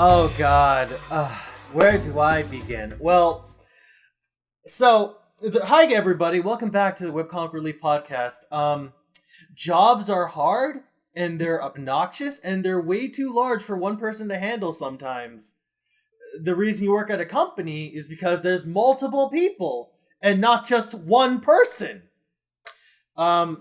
Oh God, where do I begin? Well, hi everybody, welcome back to the Webcast Relief podcast. Jobs are hard, and they're obnoxious, and they're way too large for one person to handle sometimes. The reason you work at a company is because there's multiple people, and not just one person. I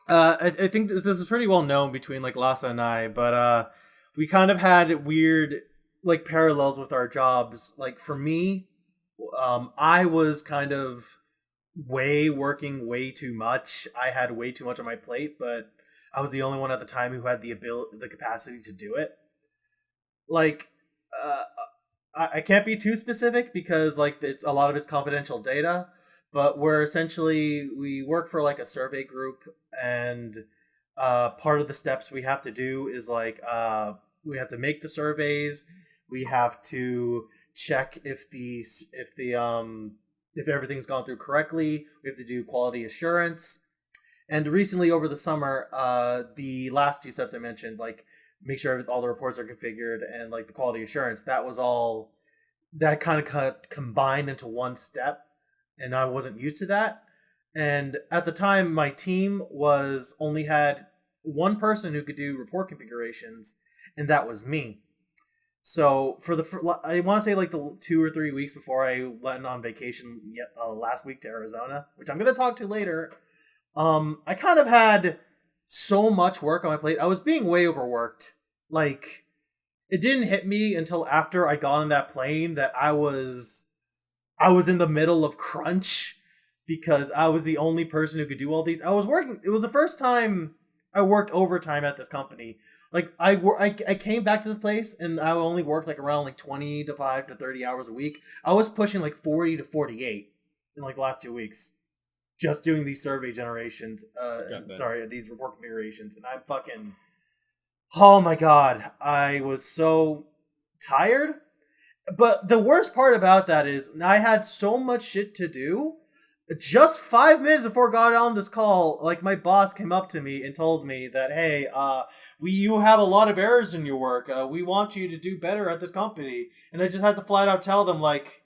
think this is pretty well known between like Lasse and I, but we kind of had weird like parallels with our jobs. Like for me, I was kind of working way too much. I had way too much on my plate, but I was the only one at the time who had the capacity to do it. Like, I can't be too specific because like a lot of it's confidential data, but we work for like a survey group, and part of the steps we have to do is like we have to make the surveys, we have to check if everything's gone through correctly, we have to do quality assurance. And recently over the summer, the last two steps I mentioned, like make sure all the reports are configured and like the quality assurance, that kind of combined into one step, and I wasn't used to that. And at the time, my team only had one person who could do report configurations, and that was me. So I want to say like the 2 or 3 weeks before I went on vacation last week to Arizona, which I'm going to talk to later, I kind of had so much work on my plate. I was being way overworked. Like, it didn't hit me until after I got on that plane that I was in the middle of crunch because I was the only person who could do all these. I was working. It was the first time I worked overtime at this company. Like I came back to this place and I only worked like around like 25 to 30 hours a week. I was pushing like 40 to 48 in like the last 2 weeks, just doing these survey generations. These report configurations, and I'm fucking. Oh my God, I was so tired. But the worst part about that is I had so much shit to do. Just 5 minutes before I got on this call, like my boss came up to me and told me that, hey, you have a lot of errors in your work. We want you to do better at this company. And I just had to flat out tell them, like,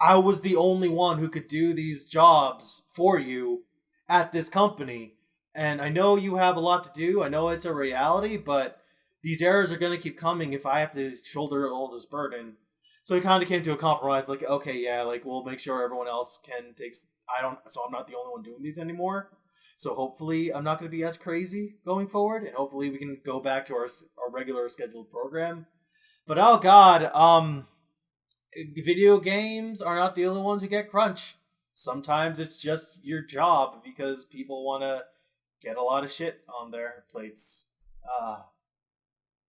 I was the only one who could do these jobs for you at this company. And I know you have a lot to do. I know it's a reality, but these errors are going to keep coming if I have to shoulder all this burden. So we kind of came to a compromise, like, okay, yeah, like, we'll make sure everyone else can take... So I'm not the only one doing these anymore. So hopefully I'm not going to be as crazy going forward, and hopefully we can go back to our regular scheduled program. But oh God, video games are not the only ones who get crunch. Sometimes it's just your job because people want to get a lot of shit on their plates.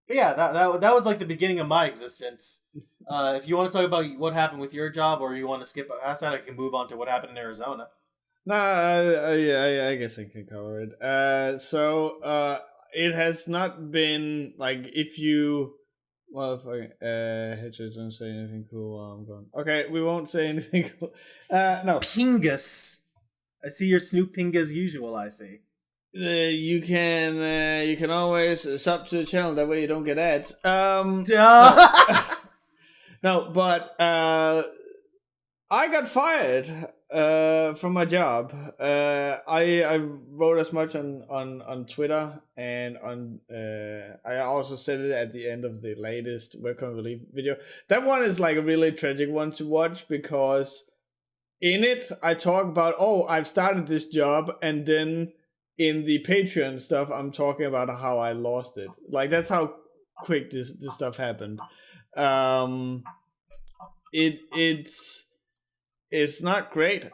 But yeah, that was like the beginning of my existence. If you want to talk about what happened with your job, or you want to skip past that, I can move on to what happened in Arizona. I guess I can cover it. It has not been like if you. Well, Hedgehog, don't say anything cool while I'm gone. Okay, we won't say anything cool. No. Pingus. I see your Snoop Ping as usual, I see. You can always sub to the channel, that way you don't get ads. No, but I got fired from my job. I wrote as much on Twitter, and on I also said it at the end of the latest Webcast Relief video. That one is like a really tragic one to watch, because in it I talk about, I've started this job, and then in the Patreon stuff, I'm talking about how I lost it. Like, that's how quick this stuff happened. It's not great.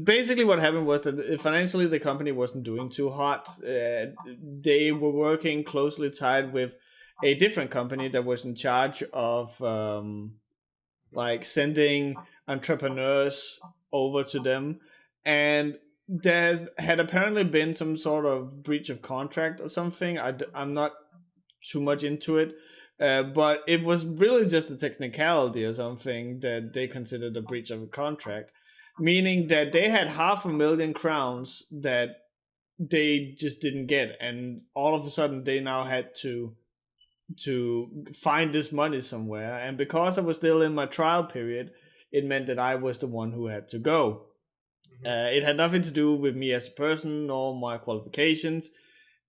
Basically what happened was that financially the company wasn't doing too hot. They were working closely tied with a different company that was in charge of like sending entrepreneurs over to them, and there had apparently been some sort of breach of contract or something. I'm not too much into it, but it was really just a technicality or something that they considered a breach of a contract, meaning that they had 500,000 crowns that they just didn't get, and all of a sudden they now had to to find this money somewhere. And because I was still in my trial period, it meant that I was the one who had to go. It had nothing to do with me as a person nor my qualifications.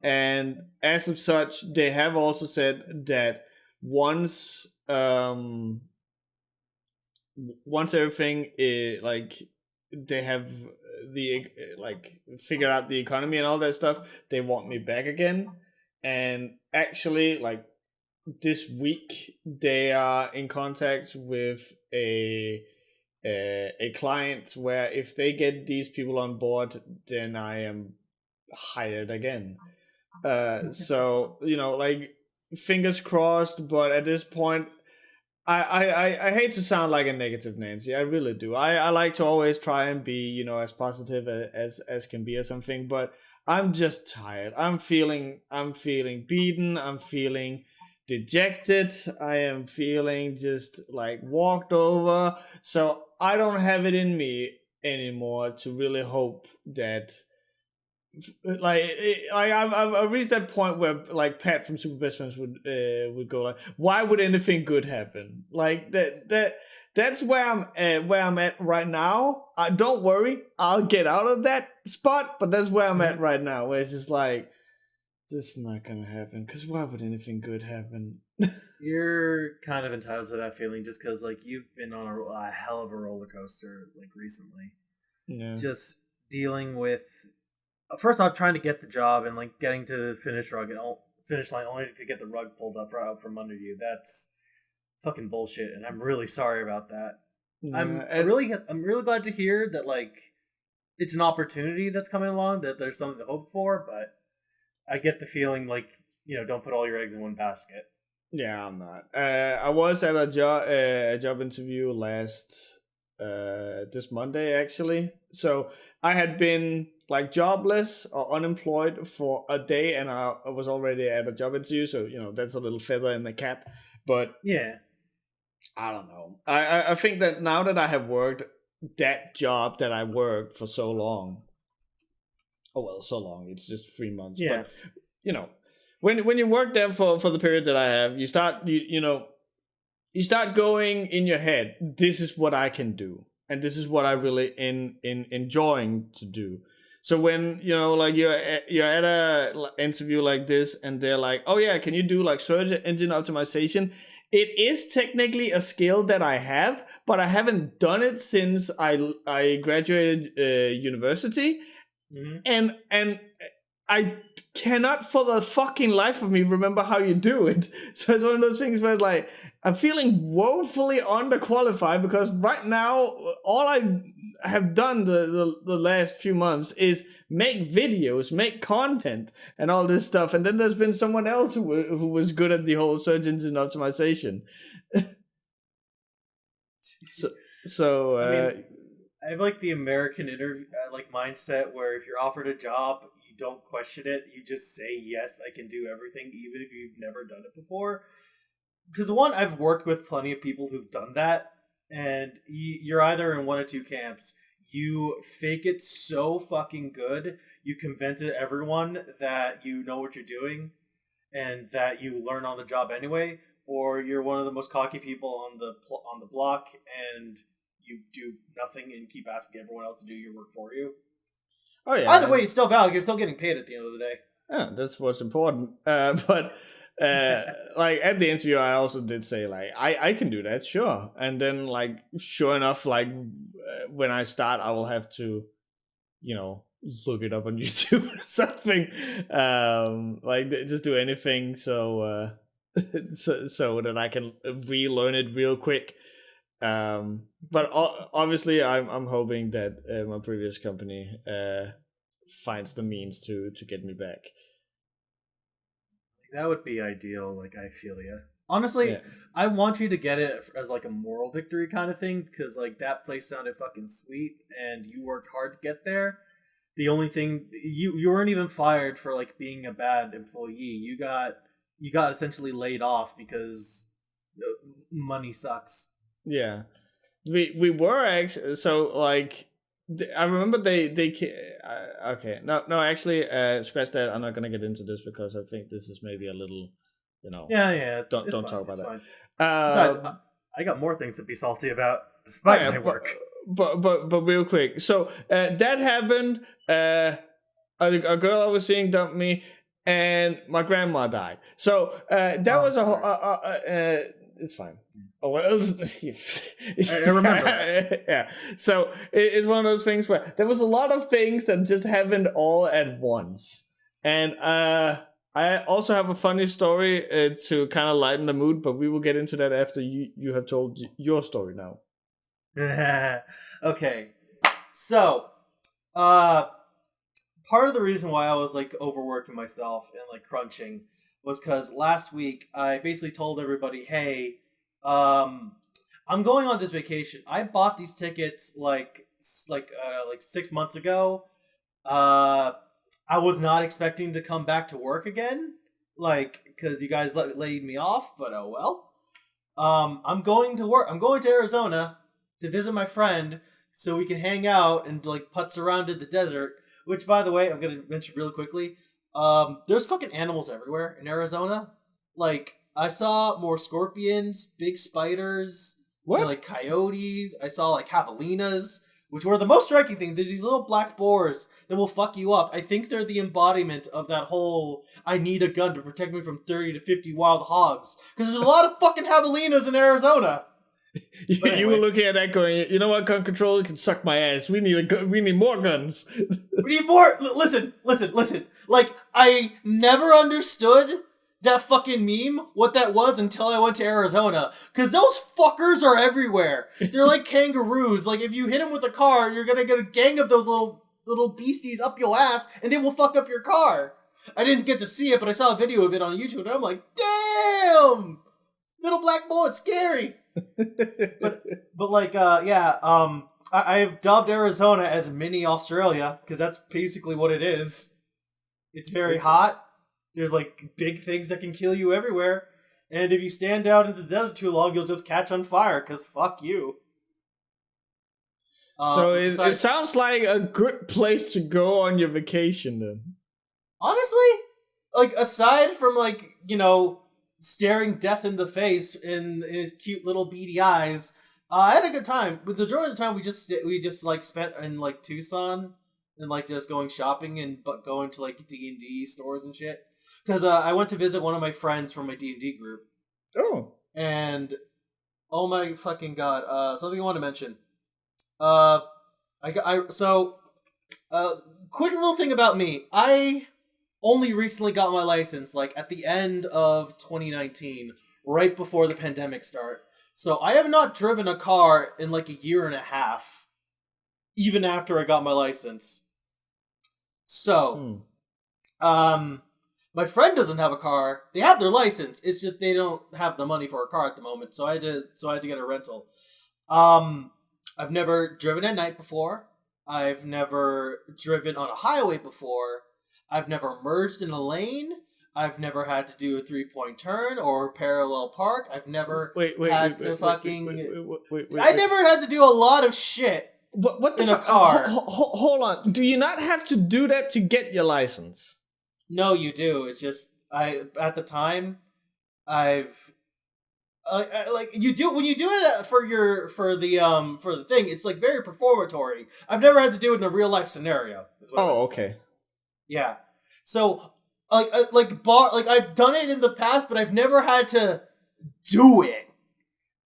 And as of such, they have also said that once everything is like they have the like figured out the economy and all that stuff, they want me back again. And actually, like this week, they are in contact with a client where if they get these people on board, then I am hired again. So like fingers crossed, but at this point, I hate to sound like a negative Nancy. I really do. I like to always try and be as positive as can be or something, but I'm just tired. I'm feeling beaten. I'm feeling dejected. I am feeling just like walked over. So I don't have it in me anymore to really hope that I've reached that point where like Pat from Super Best Friends would go like, why would anything good happen? Like that's where I'm at right now. Don't worry, I'll get out of that spot, but that's where I'm at right now, where it's just like, this is not gonna happen, because why would anything good happen? You're kind of entitled to that feeling just because like you've been on a hell of a roller coaster like recently. Yeah. Just dealing with first off trying to get the job and like getting to the finish line only to get the rug pulled out from under you. That's fucking bullshit, and I'm really sorry about that. Yeah, I'm really glad to hear that like it's an opportunity that's coming along, that there's something to hope for, but I get the feeling like, don't put all your eggs in one basket. Yeah, I'm not. I was at a job interview this Monday actually. So I had been like jobless or unemployed for a day, and I was already at a job interview. So that's a little feather in the cap. But yeah, I don't know. I think that now that I have worked that job that I worked for so long. Oh well, so long. It's just 3 months. Yeah. But when you work there for the period that I have, you start you start going in your head, this is what I can do, and this is what I really enjoying to do. So when like you're at a interview like this, and they're like, oh yeah, can you do like search engine optimization? It is technically a skill that I have, but I haven't done it since I graduated university. Mm-hmm. And I cannot for the fucking life of me remember how you do it. So it's one of those things where like I'm feeling woefully underqualified, because right now all I have done the last few months is make videos, make content, and all this stuff. And then there's been someone else who was good at the whole search engine optimization. so I mean, I have like the American interview like mindset where if you're offered a job, you don't question it. You just say yes, I can do everything, even if you've never done it before. Because one, I've worked with plenty of people who've done that, and you're either in one of two camps. You fake it so fucking good, you convince everyone that you know what you're doing, and that you learn on the job anyway, or you're one of the most cocky people on the block, and you do nothing and keep asking everyone else to do your work for you. Oh yeah. Either way, it's still valid. You're still getting paid at the end of the day. Yeah, that's what's important. But like at the interview, I also did say like I can do that, sure. And then like sure enough, like when I start, I will have to, look it up on YouTube or something. Like just do anything so that I can relearn it real quick. But obviously I'm hoping that my previous company finds the means to get me back. That would be ideal. Like, I feel you. Honestly, yeah. I want you to get it as like a moral victory kind of thing, because like that place sounded fucking sweet and you worked hard to get there. The only thing, you weren't even fired for like being a bad employee. You got essentially laid off because money sucks. Yeah, we were actually, so like I remember they okay, no actually scratch that. I'm not gonna get into this because I think this is maybe a little Yeah. Don't fine, talk about that. Fine. Besides, I got more things to be salty about despite my work. But real quick, so that happened. A girl I was seeing dumped me, and my grandma died. So that was it's fine. Oh, well, I remember that. Yeah. So it's one of those things where there was a lot of things that just happened all at once, and I also have a funny story to kind of lighten the mood, but we will get into that after you have told your story now. Okay. So, part of the reason why I was like overworking myself and like crunching was because last week I basically told everybody, hey, I'm going on this vacation. I bought these tickets like 6 months ago. I was not expecting to come back to work again, like, because you guys laid me off, but oh well. I'm going to work. I'm going to Arizona to visit my friend so we can hang out and like putz around in the desert. Which, by the way, I'm gonna mention really quickly. There's fucking animals everywhere in Arizona. Like, I saw more scorpions, big spiders, and, like coyotes. I saw like javelinas, which were the most striking thing. There's these little black boars that will fuck you up. I think they're the embodiment of that whole I need a gun to protect me from 30 to 50 wild hogs. Because there's a lot of fucking javelinas in Arizona. Anyway. You were looking at that going, you know what, gun control can suck my ass. We need more guns. We need more. Listen. Like, I never understood that fucking meme, what that was, until I went to Arizona. Because those fuckers are everywhere. They're like kangaroos. Like, if you hit them with a car, you're gonna get a gang of those little beasties up your ass, and they will fuck up your car. I didn't get to see it, but I saw a video of it on YouTube, and I'm like, damn! Little black boy, it's scary. but like, I have dubbed Arizona as mini Australia, because that's basically what it is. It's very hot. There's like big things that can kill you everywhere. And if you stand out in the desert too long, you'll just catch on fire, because fuck you. So it sounds like a good place to go on your vacation then. Honestly, like, aside from like, staring death in the face in his cute little beady eyes, I had a good time. But the majority of the time we just like spent in like Tucson and like just going shopping and going to like D&D stores and shit. Because I went to visit one of my friends from my D&D group. Oh. And oh my fucking god, something I want to mention. Quick little thing about me. I only recently got my license, like, at the end of 2019, right before the pandemic started. So I have not driven a car in, like, a year and a half, even after I got my license. So, my friend doesn't have a car. They have their license. It's just they don't have the money for a car at the moment, so I had to get a rental. I've never driven at night before. I've never driven on a highway before. I've never merged in a lane. I've never had to do a 3-point turn or parallel park. I've never had to I never had to do a lot of shit what the in a car. Hold on. Do you not have to do that to get your license? No, you do. It's just at the time I've like you do when you do it for the thing. It's like very performatory. I've never had to do it in a real life scenario. Okay. Yeah. So, I've done it in the past, but I've never had to do it.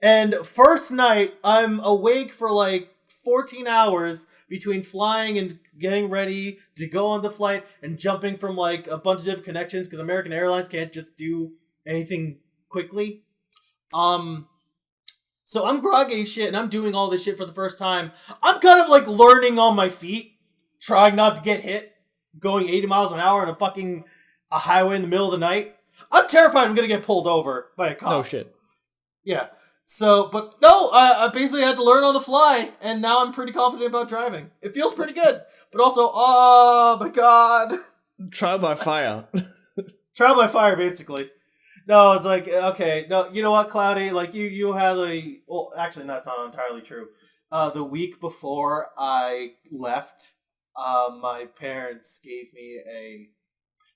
And first night, I'm awake for like 14 hours between flying and getting ready to go on the flight and jumping from like a bunch of different connections because American Airlines can't just do anything quickly. So I'm groggy as shit and I'm doing all this shit for the first time. I'm kind of like learning on my feet, trying not to get hit. Going 80 miles an hour on a highway in the middle of the night. I'm terrified I'm gonna get pulled over by a cop. No shit. Yeah. So, but no, I basically had to learn on the fly, and now I'm pretty confident about driving. It feels pretty good, but also, oh my god. Trial by fire. Trial by fire, basically. No, it's like, okay, no, you know what, Cloudy? Like, you had well, actually, that's not entirely true. The week before I left, my parents gave me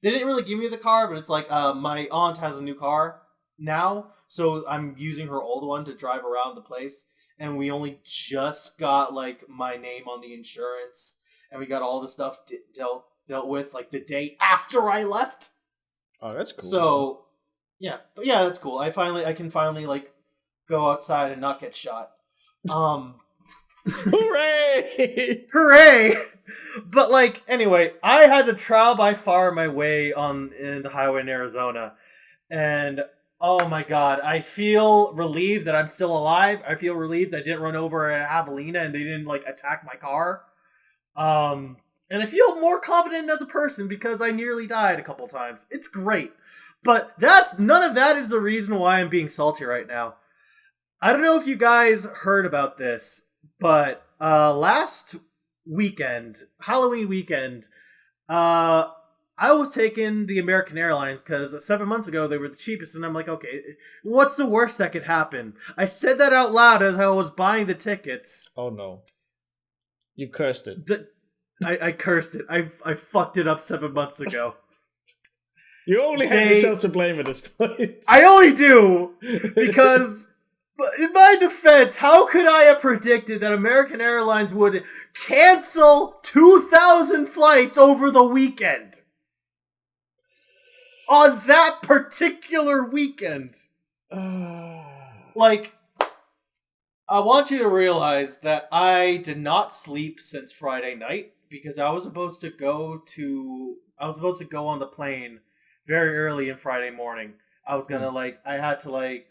They didn't really give me the car, but it's like my aunt has a new car now, so I'm using her old one to drive around the place. And we only just got like my name on the insurance, and we got all the stuff dealt with like the day after I left. Oh, that's cool. So yeah, but yeah, that's cool. I can finally like go outside and not get shot. Hooray! Hooray! But like, anyway, I had to trial by fire my way in the highway in Arizona, and oh my god, I feel relieved that I'm still alive. I feel relieved I didn't run over a javelina and they didn't like attack my car. And I feel more confident as a person because I nearly died a couple times. It's great, but none of that is the reason why I'm being salty right now. I don't know if you guys heard about this, but last weekend, Halloween weekend, I was taking the American Airlines because 7 months ago they were the cheapest, and I'm like, okay, what's the worst that could happen? I said that out loud as I was buying the tickets. Oh no. You cursed it. I cursed it. I fucked it up 7 months ago. You only have yourself to blame at this point. I only do! Because... But in my defense, how could I have predicted that American Airlines would cancel 2,000 flights over the weekend? On that particular weekend. Like, I want you to realize that I did not sleep since Friday night because I was supposed to go on the plane very early in Friday morning. I was gonna I had to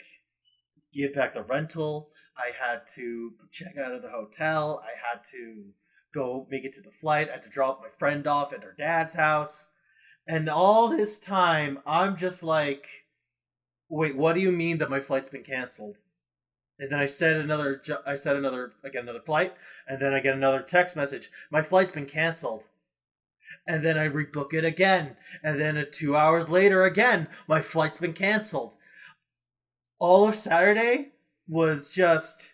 give back the rental. I had to check out of the hotel. I had to go make it to the flight. I had to drop my friend off at her dad's house. And all this time, I'm just like, wait, what do you mean that my flight's been canceled? And then I get another flight, and then I get another text message. My flight's been canceled. And then I rebook it again. And then 2 hours later again, my flight's been canceled. All of Saturday was just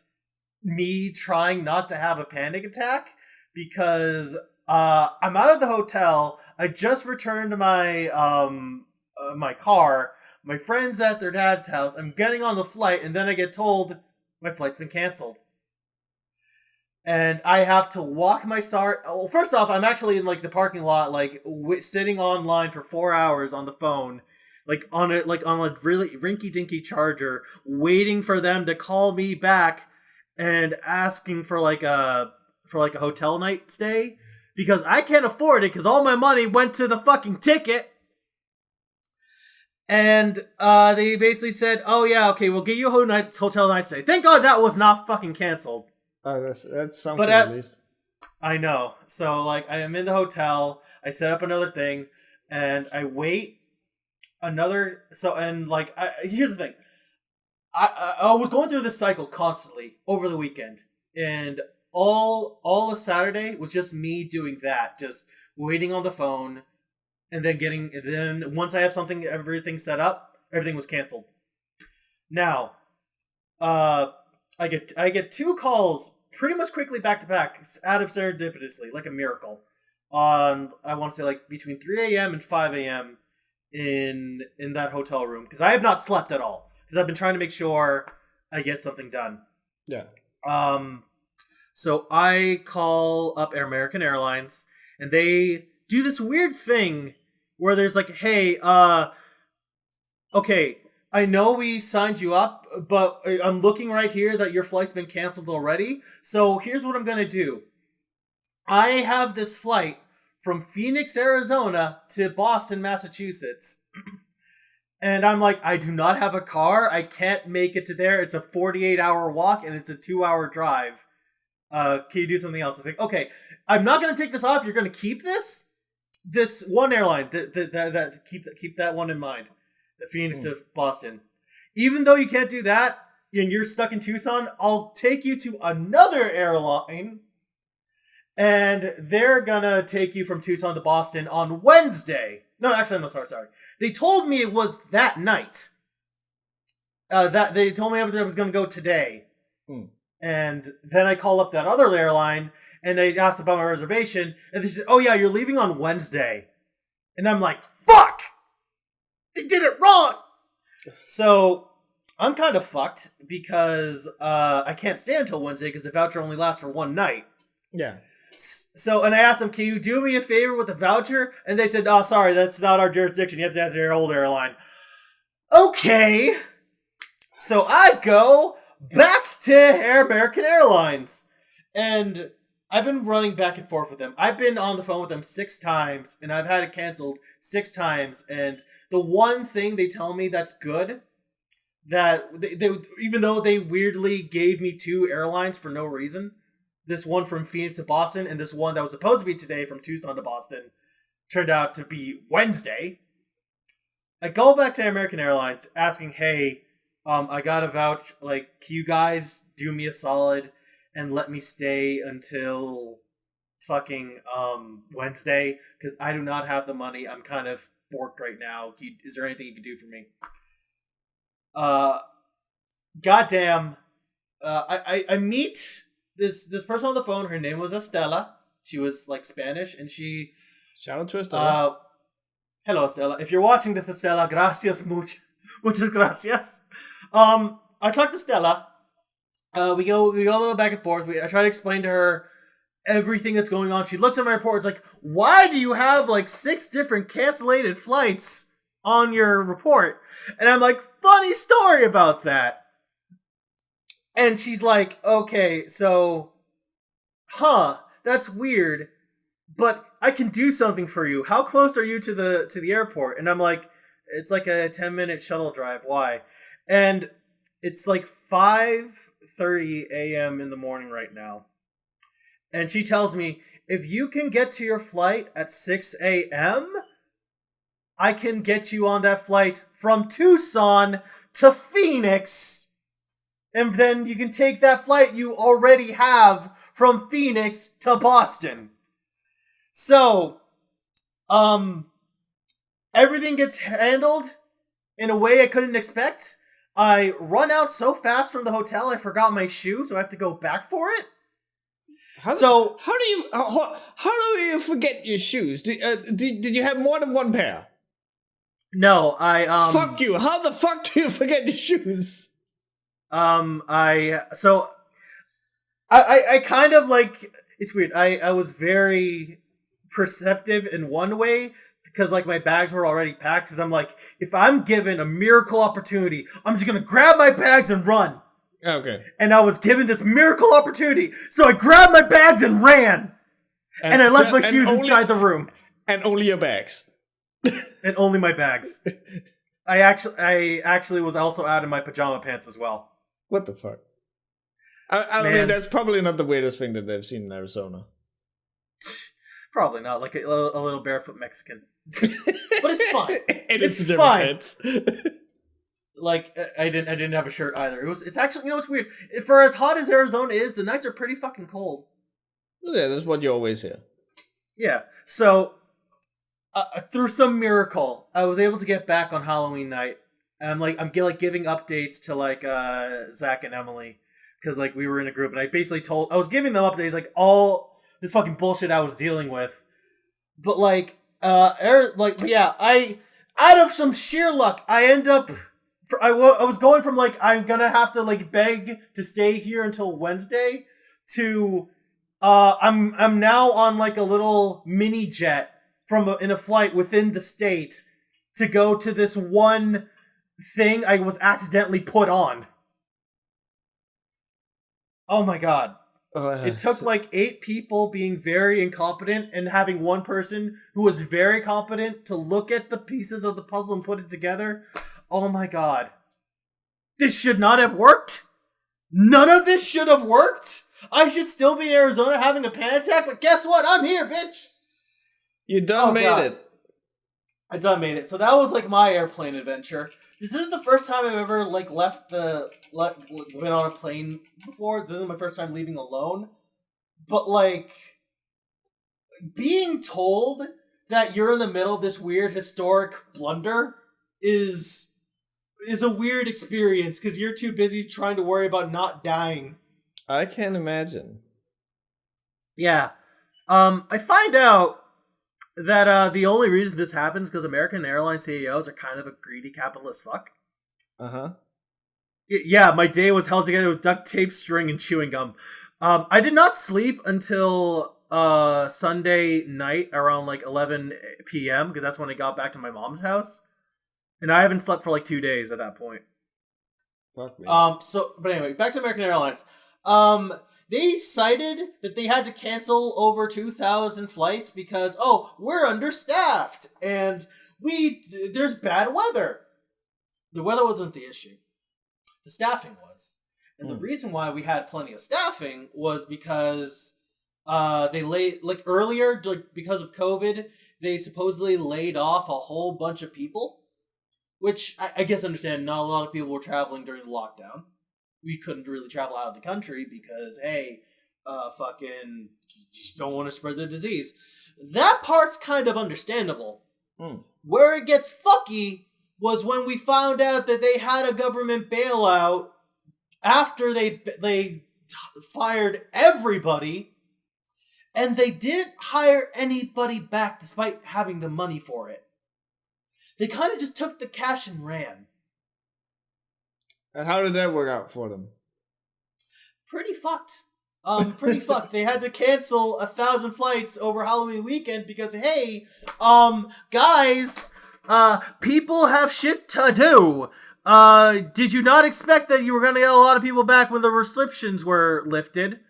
me trying not to have a panic attack because I'm out of the hotel. I just returned to my my car. My friend's at their dad's house. I'm getting on the flight, and then I get told my flight's been canceled. And I have to walk my Well, first off, I'm actually in the parking lot, sitting online for 4 hours on the phone. On a really rinky-dinky charger, waiting for them to call me back and asking for a hotel night stay because I can't afford it because all my money went to the fucking ticket. And they basically said, "Oh yeah, okay, we'll give you a hotel night stay." Thank God that was not fucking canceled. Oh, that's something at least. I know. So I am in the hotel. I set up another thing, and I wait. Here's the thing. I was going through this cycle constantly over the weekend, and all of Saturday was just me doing that, just waiting on the phone, and then once I have everything set up, everything was canceled. Now, I get 2 calls pretty much quickly back to back, out of serendipitously, like a miracle, on I want to say between 3 a.m. and 5 a.m. in that hotel room because I have not slept at all because I've been trying to make sure I get something done. Yeah. So I call up American Airlines and they do this weird thing where there's hey, okay, I know we signed you up, but I'm looking right here that your flight's been canceled already. So here's what I'm gonna do. I have this flight from Phoenix, Arizona to Boston, Massachusetts. And I'm I do not have a car. I can't make it to there. It's a 48-hour walk and it's a 2-hour drive. Can you do something else? It's okay, I'm not going to take this off. You're going to keep this one airline. Keep that one in mind. The Phoenix to Boston. Even though you can't do that and you're stuck in Tucson, I'll take you to another airline. And they're gonna take you from Tucson to Boston on Wednesday. No, actually, no, sorry. They told me it was that night. That they told me I was gonna go today. And then I call up that other airline, and they asked about my reservation, and they said, "Oh yeah, you're leaving on Wednesday." And I'm like, fuck! They did it wrong! So, I'm kind of fucked because I can't stay until Wednesday because the voucher only lasts for one night. Yeah. So, and I asked them, can you do me a favor with the voucher? And they said, oh, sorry, that's not our jurisdiction. You have to ask your old airline. Okay. So I go back to American Airlines. And I've been running back and forth with them. I've been on the phone with them 6 times, and I've had it canceled 6 times. And the one thing they tell me that's good, that they even though they weirdly gave me 2 airlines for no reason, this one from Phoenix to Boston, and this one that was supposed to be today from Tucson to Boston, turned out to be Wednesday. I go back to American Airlines asking, hey, I got a vouch, like, can you guys do me a solid and let me stay until fucking Wednesday? Because I do not have the money. I'm kind of borked right now. Is there anything you can do for me? Goddamn. I meet this person on the phone. Her name was Estela. She was like Spanish, and she shout out to Estela. Hello, Estela. If you're watching this, Estela, gracias muchas gracias. I talked to Stella. We go a little back and forth. I try to explain to her everything that's going on. She looks at my report. It's like, why do you have like 6 different cancellated flights on your report? And I'm like, funny story about that. And she's like, okay, so, that's weird, but I can do something for you. How close are you to the airport? And I'm like, it's like a 10-minute shuttle drive. Why? And it's like 5:30 a.m. in the morning right now. And she tells me, if you can get to your flight at 6 a.m., I can get you on that flight from Tucson to Phoenix. And then you can take that flight you already have from Phoenix to Boston. So, everything gets handled in a way I couldn't expect. I run out so fast from the hotel, I forgot my shoe, so I have to go back for it. How do you forget your shoes? Did you have more than one pair? No, Fuck you! How the fuck do you forget your shoes? I kind of like, it's weird. I was very perceptive in one way, because like my bags were already packed, because I'm like, if I'm given a miracle opportunity, I'm just gonna grab my bags and run. Okay. And I was given this miracle opportunity, so I grabbed my bags and ran. And I left my shoes inside the room. And only your bags. And only my bags. I actually was also out in my pajama pants as well. What the fuck? I mean, that's probably not the weirdest thing that they've seen in Arizona. Probably not, like a little barefoot Mexican. But it's fine. It's fine. Like, I didn't have a shirt either. It's actually, it's weird. For as hot as Arizona is, the nights are pretty fucking cold. Yeah, that's what you always hear. Yeah. So, through some miracle, I was able to get back on Halloween night. And I'm giving updates to like Zach and Emily, because like we were in a group, and I basically I was giving them updates like all this fucking bullshit I was dealing with. But I out of some sheer luck, I end up. I was going from like, I'm gonna have to like beg to stay here until Wednesday, to I'm now on like a little mini jet in a flight within the state to go to this one thing I was accidentally put on. Oh my god. It took like 8 people being very incompetent and having one person who was very competent to look at the pieces of the puzzle and put it together. Oh my god. This should not have worked. None of this should have worked. I should still be in Arizona having a panic attack, but guess what? I'm here, bitch. You done made it. I done made it. So that was like my airplane adventure. This isn't the first time I've ever like been on a plane before. This isn't my first time leaving alone. But like being told that you're in the middle of this weird historic blunder is a weird experience, because you're too busy trying to worry about not dying. I can't imagine. Yeah. I find out that the only reason this happens because American Airlines CEOs are kind of a greedy capitalist fuck. Yeah, my day was held together with duct tape, string, and chewing gum. I did not sleep until Sunday night around like 11 p.m. because that's when I got back to my mom's house, and I haven't slept for like 2 days at that point. Fuck me. But anyway, back to American Airlines. They cited that they had to cancel over 2,000 flights because we're understaffed and there's bad weather. The weather wasn't the issue. The staffing was. And the reason why we had plenty of staffing was because earlier, because of COVID, they supposedly laid off a whole bunch of people, which I guess understand not a lot of people were traveling during the lockdown. We couldn't really travel out of the country because, fucking, you don't want to spread the disease. That part's kind of understandable. Where it gets fucky was when we found out that they had a government bailout after they fired everybody, and they didn't hire anybody back despite having the money for it. They kind of just took the cash and ran. And how did that work out for them? Pretty fucked. Pretty fucked. They had to cancel 1,000 flights over Halloween weekend because, guys, people have shit to do. Did you not expect that you were going to get a lot of people back when the restrictions were lifted?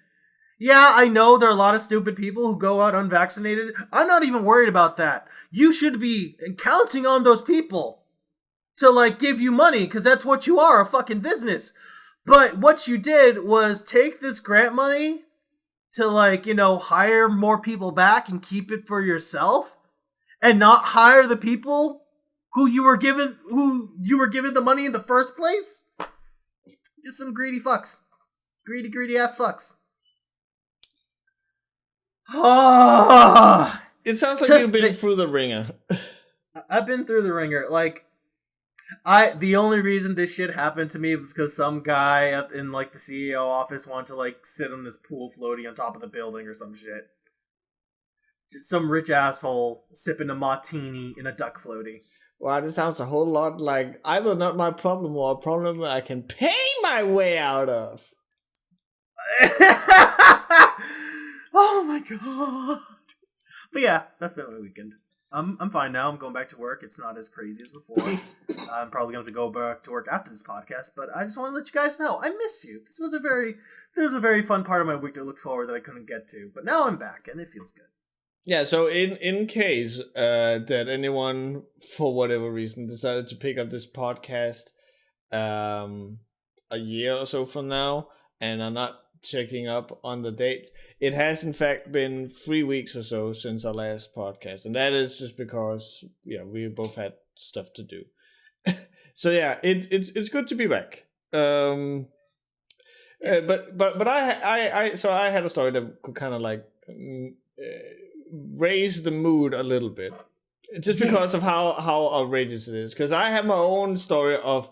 Yeah, I know there are a lot of stupid people who go out unvaccinated. I'm not even worried about that. You should be counting on those people to, give you money, because that's what you are, a fucking business. But what you did was take this grant money to, hire more people back and keep it for yourself, and not hire the people who you were given the money in the first place? Just some greedy fucks. Greedy ass fucks. It sounds like you've been through the ringer. I've been through the ringer. The only reason this shit happened to me was because some guy in the CEO office wanted to sit on this pool floaty on top of the building or some shit. Just some rich asshole sipping a martini in a duck floaty. Wow, this sounds a whole lot like either not my problem or a problem I can pay my way out of. Oh my god. But yeah, that's been my weekend. I'm fine now. I'm going back to work. It's not as crazy as before. I'm probably going to go back to work after this podcast, but I just want to let you guys know I missed you. This was a very fun part of my week to look forward that I couldn't get to, but now I'm back and it feels good. Yeah, so in case that anyone, for whatever reason, decided to pick up this podcast a year or so from now and are not checking up on the dates, it has in fact been 3 weeks or so since our last podcast, and that is just because we both had stuff to do. So yeah, it's good to be back. But I had a story that could kind of raise the mood a little bit, just because of how outrageous it is. Because I have my own story of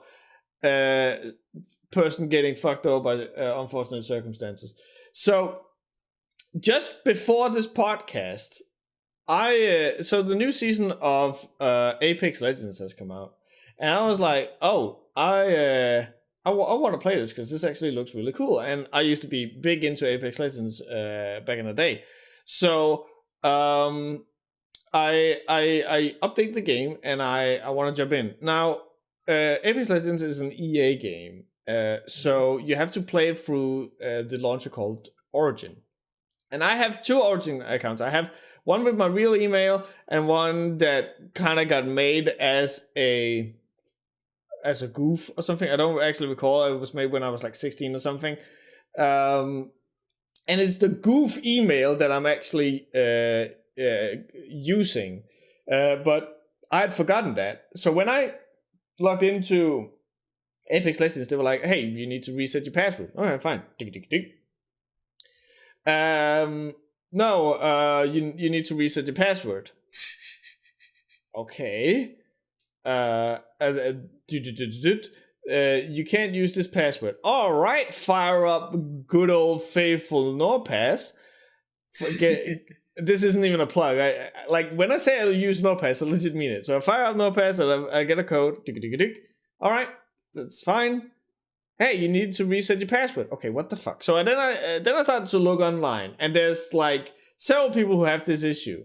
person getting fucked over by unfortunate circumstances. So just before this podcast, so the new season of Apex Legends has come out, and I was like, I want to play this because this actually looks really cool. And I used to be big into Apex Legends back in the day. So I update the game and I want to jump in. Now, Apex Legends is an EA game. So you have to play it through the launcher called Origin. And I have 2 Origin accounts. I have one with my real email and one that kind of got made as a goof or something. I don't actually recall. It was made when I was 16 or something. And it's the goof email that I'm actually using. But I had forgotten that. So when I logged into Apex Legends, they were like, hey, you need to reset your password. Okay, fine. No, you need to reset your password. Okay. You can't use this password. All right, fire up good old faithful NordPass. this isn't even a plug. Like when I say I use Notepads, I legit mean it. So I fire up Notepads and I get a code. All right, that's fine. Hey, you need to reset your password. Okay, what the fuck? So then I started to look online, and there's like several people who have this issue.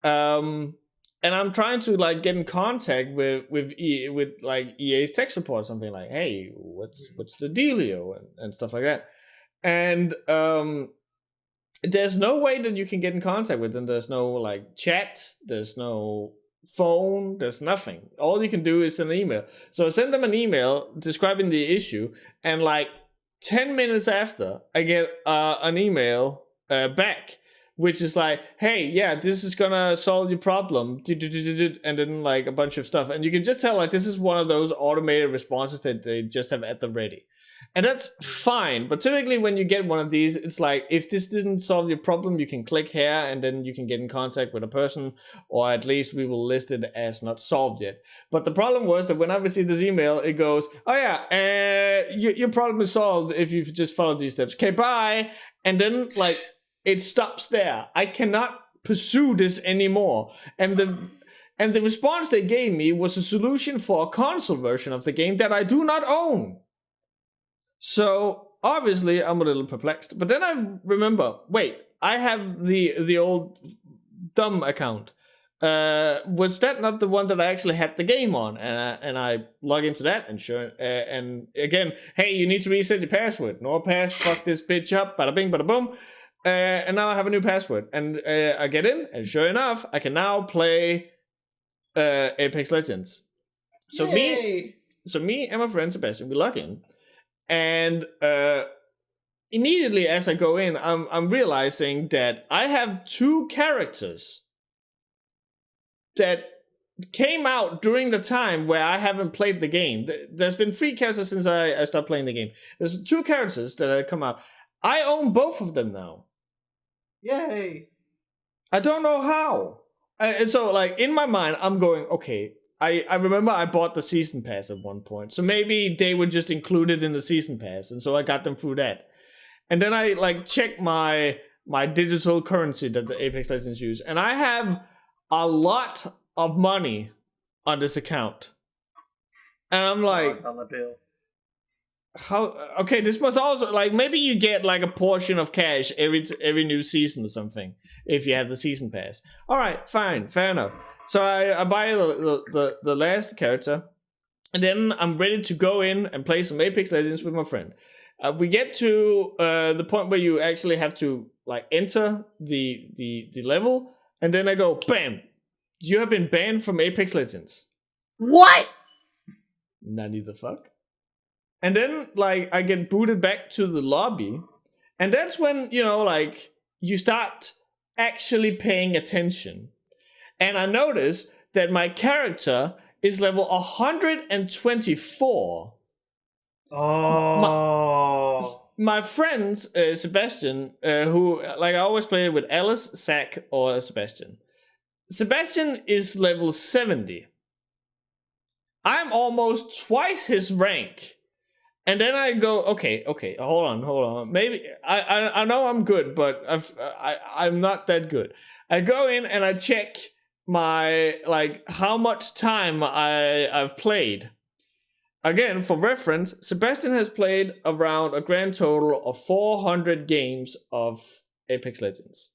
And I'm trying to like get in contact with like EA's tech support, or something like, hey, what's the dealio and stuff like that. And there's no way that you can get in contact with them. There's no like chat. There's no phone. There's nothing. All you can do is send an email. So I send them an email describing the issue, and like 10 minutes after, I get an email back, which is like, hey, yeah, this is gonna solve your problem, and then like a bunch of stuff. And you can just tell like this is one of those automated responses that they just have at the ready. And that's fine, but typically when you get one of these, it's like, if this didn't solve your problem, you can click here and then you can get in contact with a person, or at least we will list it as not solved yet. But the problem was that when I received this email, it goes, oh yeah, your problem is solved if you've just followed these steps. Okay, bye. And then like it stops there. I cannot pursue this anymore. And the response they gave me was a solution for a console version of the game that I do not own. So obviously I'm a little perplexed, but then I remember, wait, I have the old dumb account. Was that not the one that I actually had the game on? And I log into that, and sure, and again, hey, you need to reset your password. No pass, fuck this bitch up, bada bing, bada boom. And now I have a new password, and I get in, and sure enough, I can now play Apex Legends. So Yay! me and my friend Sebastian, we log in. And immediately as I go in, I'm realizing that I have two characters that came out during the time where I haven't played the game. There's been 3 characters since I stopped playing the game. There's 2 characters that have come out. I own both of them now. Yay! I don't know how. And so, like, in my mind, I'm going, okay, I remember I bought the season pass at one point, so maybe they were just included in the season pass, and so I got them through that. And then I like check my digital currency that the Apex Legends use, and I have a lot of money on this account. And I'm like, $1 bill. how? Okay, this must also like maybe you get like a portion of cash every new season or something if you have the season pass. All right, fine, fair enough. So I buy the last character, and then I'm ready to go in and play some Apex Legends with my friend. We get to the point where you actually have to like enter the level, and then I go, bam! You have been banned from Apex Legends. What? Nani the fuck? And then like I get booted back to the lobby, and that's when like you start actually paying attention. And I notice that my character is level 124. Oh. My friend, Sebastian, who, like, I always play with Alice, Zach, or Sebastian. Sebastian is level 70. I'm almost twice his rank. And then I go, okay, hold on. Maybe, I know I'm good, but I'm not that good. I go in and I check my like how much time I've played. Again, for reference, Sebastian has played around a grand total of 400 games of Apex Legends.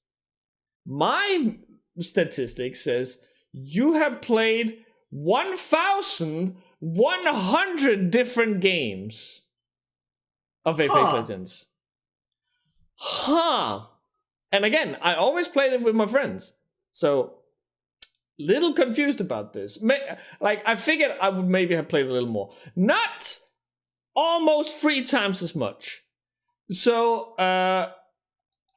My statistics says you have played 1,100 different games of Apex Legends. And again, I always played it with my friends. So little confused about this. Like, I figured I would maybe have played a little more. Not almost 3 times as much. So,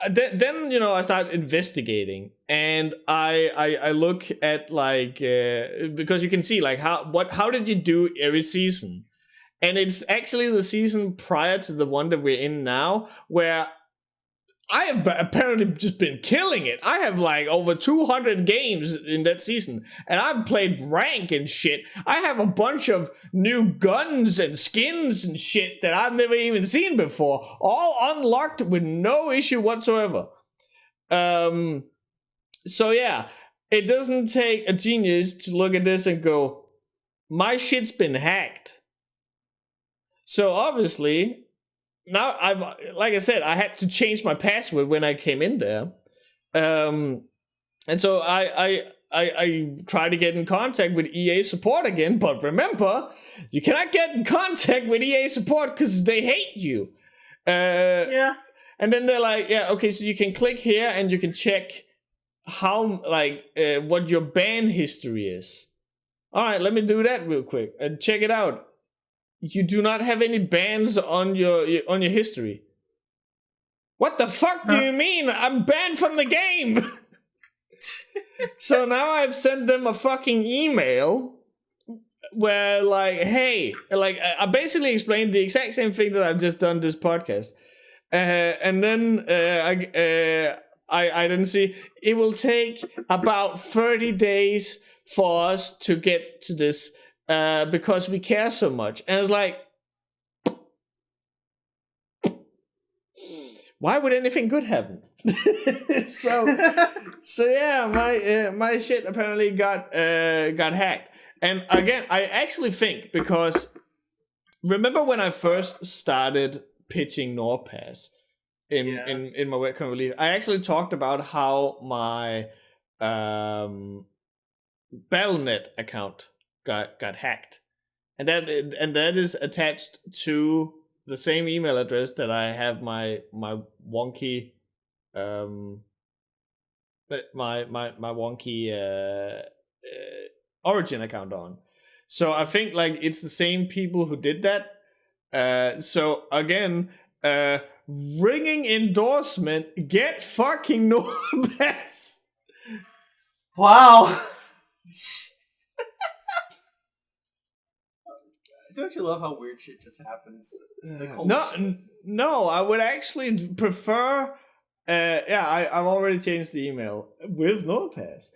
then I start investigating, and I look at like because you can see like how did you do every season, and it's actually the season prior to the one that we're in now, where I have apparently just been killing it. I have like over 200 games in that season, and I've played rank and shit. I have a bunch of new guns and skins and shit that I've never even seen before, all unlocked with no issue whatsoever. So yeah, it doesn't take a genius to look at this and go, my shit's been hacked. So obviously, now like I said, I had to change my password when I came in there. And so I tried to get in contact with EA support again, but remember, you cannot get in contact with EA support because they hate you. Yeah. And then they're like, yeah, okay, so you can click here and you can check how, what your ban history is. All right, let me do that real quick and check it out. You do not have any bans on your history. What the fuck do you mean? I'm banned from the game. So now I've sent them a fucking email where, like, hey, like, I basically explained the exact same thing that I've just done this podcast. And then I didn't see, it will take about 30 days for us to get to this because we care so much. And it's like, why would anything good happen? so yeah, my shit apparently got hacked. And again, I actually think, because remember when I first started pitching NordPass in my Webcast Relief, I actually talked about how my Battle.net account got hacked, and that is attached to the same email address that I have my wonky my wonky Origin account on. So I think, like, it's the same people who did that. So again, ringing endorsement, get fucking NordPass. Wow. Don't you love how weird shit just happens? Like, no, I would actually prefer. I've already changed the email with NordPass.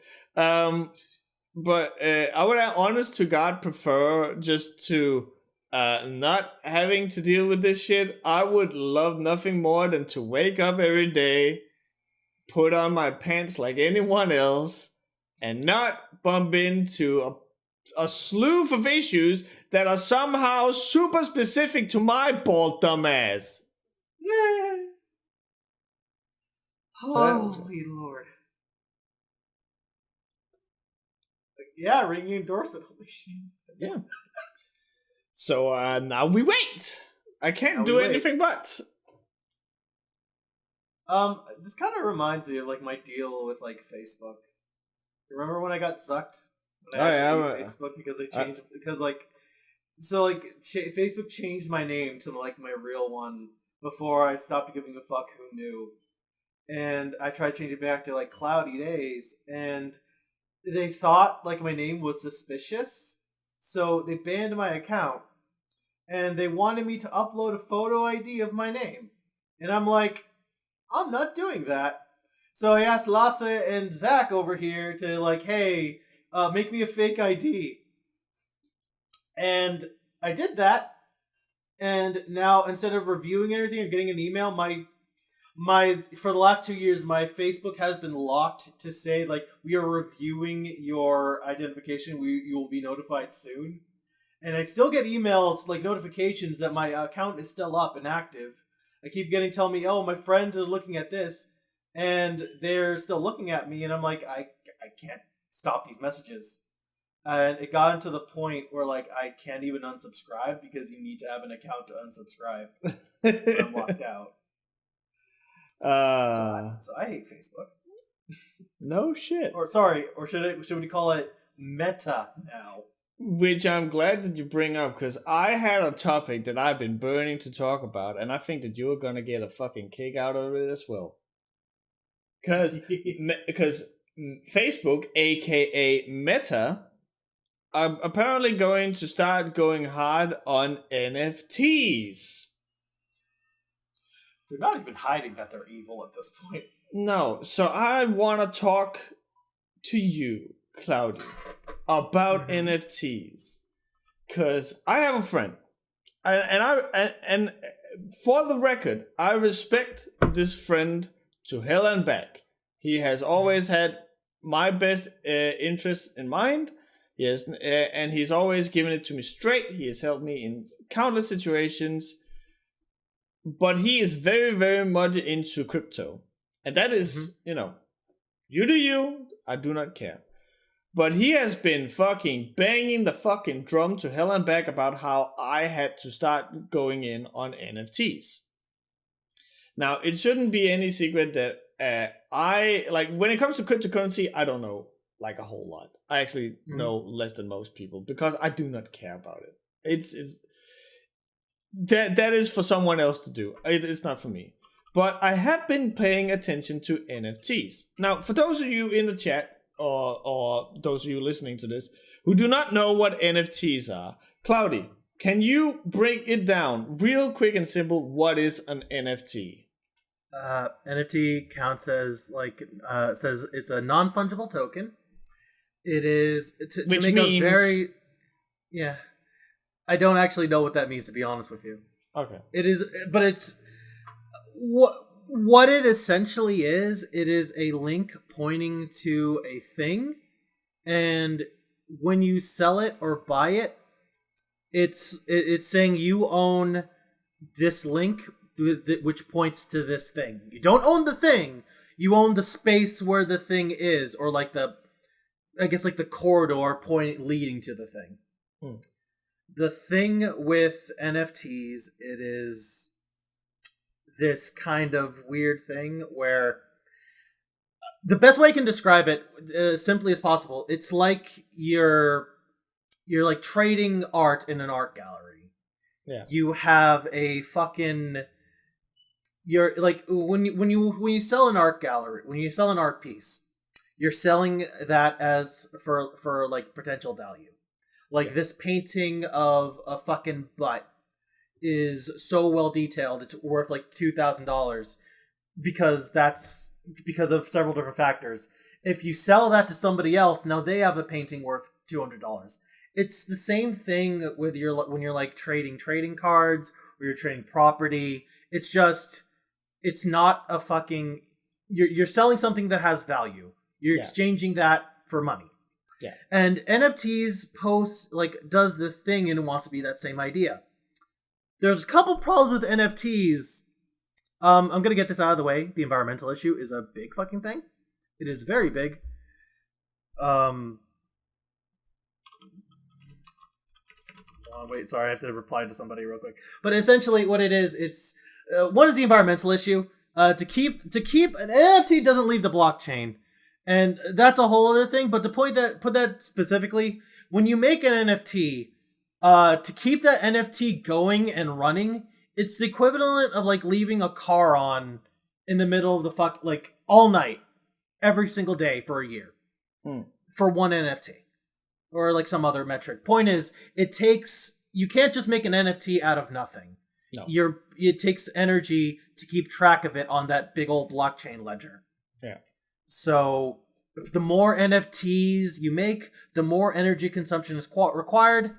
But I would, honest to God, prefer just to not having to deal with this shit. I would love nothing more than to wake up every day, put on my pants like anyone else, and not bump into a slew of issues that are somehow super specific to my bald dumbass. Holy Lord. Yeah, ringing endorsement. Holy shit. Yeah. So now we wait. I can't do anything but. This kind of reminds me of, like, my deal with, like, Facebook. Remember when I got sucked? When I had to leave Facebook because they changed Facebook changed my name to, like, my real one before I stopped giving a fuck who knew. And I tried changing it back to, like, Cloudy Days, and they thought, like, my name was suspicious, so they banned my account, and they wanted me to upload a photo ID of my name. And I'm like, I'm not doing that. So I asked Lasse and Zach over here to, like, hey, make me a fake ID. And I did that, and now instead of reviewing everything or getting an email, for the last 2 years, my Facebook has been locked to say, like, we are reviewing your identification. You will be notified soon. And I still get emails, like, notifications that my account is still up and active. I keep telling me, oh, my friends are looking at this, and they're still looking at me, and I'm like, I can't stop these messages. And it got to the point where, like, I can't even unsubscribe because you need to have an account to unsubscribe. I'm locked out. So I hate Facebook. No shit. Or should we call it Meta now? Which I'm glad that you bring up, because I had a topic that I've been burning to talk about, and I think that you're gonna get a fucking kick out of it as well. Because Facebook, aka Meta, are apparently going to start going hard on NFTs. They're not even hiding that they're evil at this point. No, so I want to talk to you, Cloudy, about NFTs, because I have a friend, and for the record, I respect this friend to hell and back. He has always had my best interest in mind. Yes, and he's always given it to me straight. He has helped me in countless situations. But he is very, very much into crypto. And that is, you do you. I do not care. But he has been fucking banging the fucking drum to hell and back about how I had to start going in on NFTs. Now, it shouldn't be any secret that when it comes to cryptocurrency, I don't know like a whole lot. I actually know less than most people because I do not care about it. It's that is for someone else to do. It's not for me. But I have been paying attention to NFTs. Now, for those of you in the chat, or those of you listening to this, who do not know what NFTs are, Cloudy, can you break it down real quick and simple? What is an NFT? NFT counts as says it's a non-fungible token. It is to make means... a very I don't actually know what that means, to be honest with you. Okay. It is, but it's what it essentially is. It is a link pointing to a thing, and when you sell it or buy it, it's saying you own this link which points to this thing. You don't own the thing. You own the space where the thing is, or like the corridor leading to the thing. The thing with NFTs, it is this kind of weird thing where the best way I can describe it, simply as possible, it's like you're like trading art in an art gallery. Yeah. You have a fucking... You're like when you sell an art gallery, when you sell an art piece, you're selling that as for like potential value. Like this painting of a fucking butt is so well detailed, it's worth like $2,000 because of several different factors. If you sell that to somebody else, now they have a painting worth $200. It's the same thing with when you're like trading cards or you're trading property. It's just, it's not a fucking, you're selling something that has value. You're exchanging that for money. Yeah. And NFTs does this thing and it wants to be that same idea. There's a couple problems with NFTs. I'm going to get this out of the way. The environmental issue is a big fucking thing. It is very big. Wait, sorry, I have to reply to somebody real quick. But essentially what it is, it's one is the environmental issue. To keep an NFT doesn't leave the blockchain. And that's a whole other thing, but to put that specifically, when you make an NFT, to keep that NFT going and running, it's the equivalent of like leaving a car on in the middle of the all night, every single day for a year, for one NFT, or like some other metric. Point is, you can't just make an NFT out of nothing. No. It takes energy to keep track of it on that big old blockchain ledger. Yeah. So, if the more NFTs you make, the more energy consumption is required.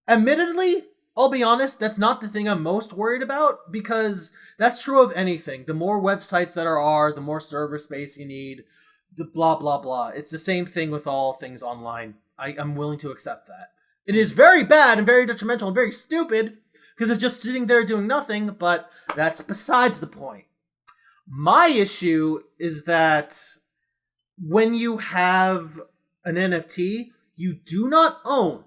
Admittedly, I'll be honest, that's not the thing I'm most worried about, because that's true of anything. The more websites that are, the more server space you need, the blah, blah, blah. It's the same thing with all things online. I'm willing to accept that. It is very bad and very detrimental and very stupid, because it's just sitting there doing nothing, but that's besides the point. My issue is that when you have an NFT, you do not own,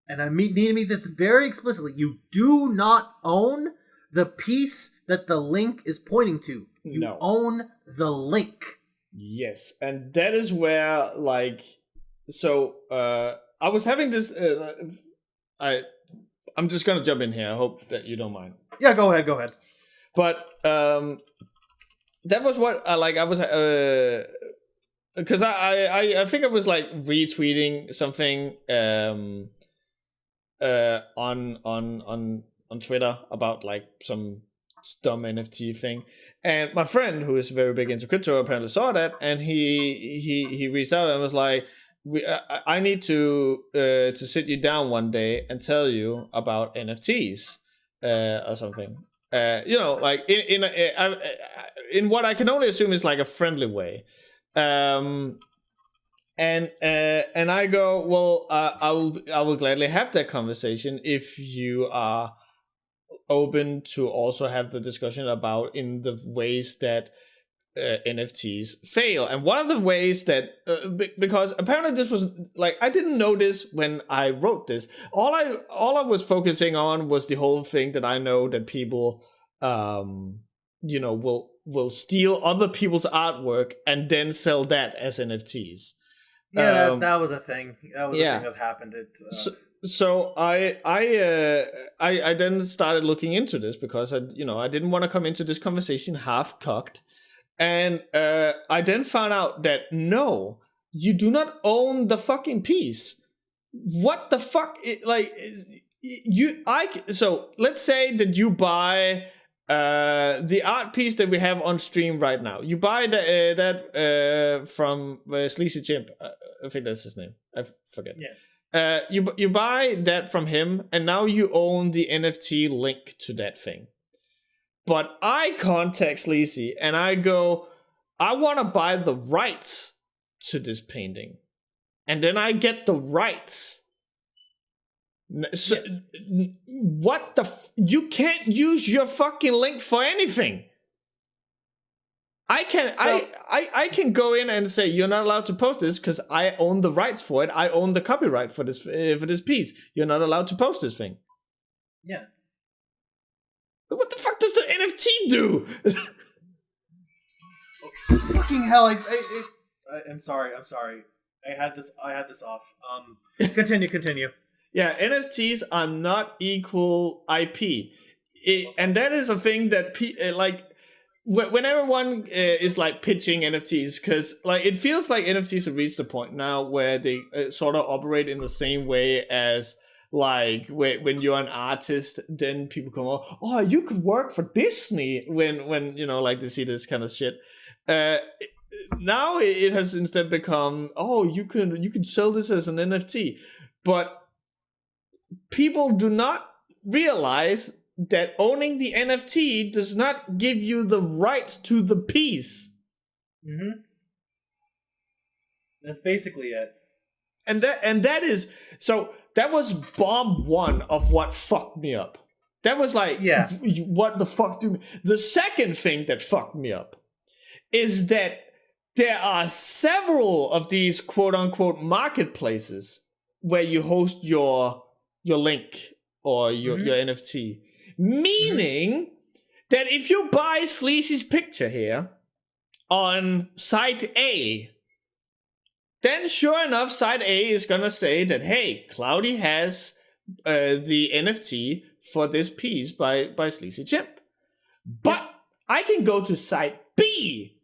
and I need to make this very explicitly, you do not own the piece that the link is pointing to. You own the link. Yes, and that is where, I was having this, I'm just gonna jump in here, I hope that you don't mind. Yeah, go ahead. But, that was what I was because I think I was like retweeting something on Twitter about like some dumb NFT thing, and my friend who is very big into crypto apparently saw that, and he reached out and was like, I need to sit you down one day and tell you about NFTs or something. In what I can only assume is like a friendly way. And I go, well, I will gladly have that conversation if you are open to also have the discussion about in the ways that NFTs fail. And one of the ways that because apparently this was like, I didn't know this when I wrote this. All I was focusing on was the whole thing that I know that people will steal other people's artwork and then sell that as NFTs. Yeah, that was a thing. That was a thing that happened. So I then started looking into this because I didn't want to come into this conversation half cocked, and I then found out that no, you do not own the fucking piece. What the fuck? So let's say that you buy the art piece that we have on stream right now. You buy that from Sleazy Chimp. I think that's his name. I forget. Yeah. You buy that from him, and now you own the NFT link to that thing. But I contact Sleazy and I go, I want to buy the rights to this painting, and then I get the rights. So, what the? You can't use your fucking link for anything. I can go in and say you're not allowed to post this because I own the rights for it. I own the copyright for this piece. You're not allowed to post this thing. Yeah. What the fuck does the NFT do? Fucking hell! I'm sorry. I had this off. Continue. Yeah, NFTs are not equal IP, and that is a thing that when everyone is like pitching NFTs, because like it feels like NFTs have reached the point now where they sort of operate in the same way as like when you're an artist, then people come, oh, you could work for Disney when like they see this kind of shit. Now it has instead become, oh, you can sell this as an NFT, but people do not realize that owning the NFT does not give you the rights to the piece. Mm-hmm. That's basically it. And that is, so that was bomb one of what fucked me up. That was like, yeah, what the fuck do me? The second thing that fucked me up is that there are several of these quote unquote marketplaces where you host your link or your NFT. Meaning that if you buy Sleazy's picture here on site A, then sure enough, site A is gonna say that, hey, Cloudy has the NFT for this piece by Sleazy Chimp. But I can go to site B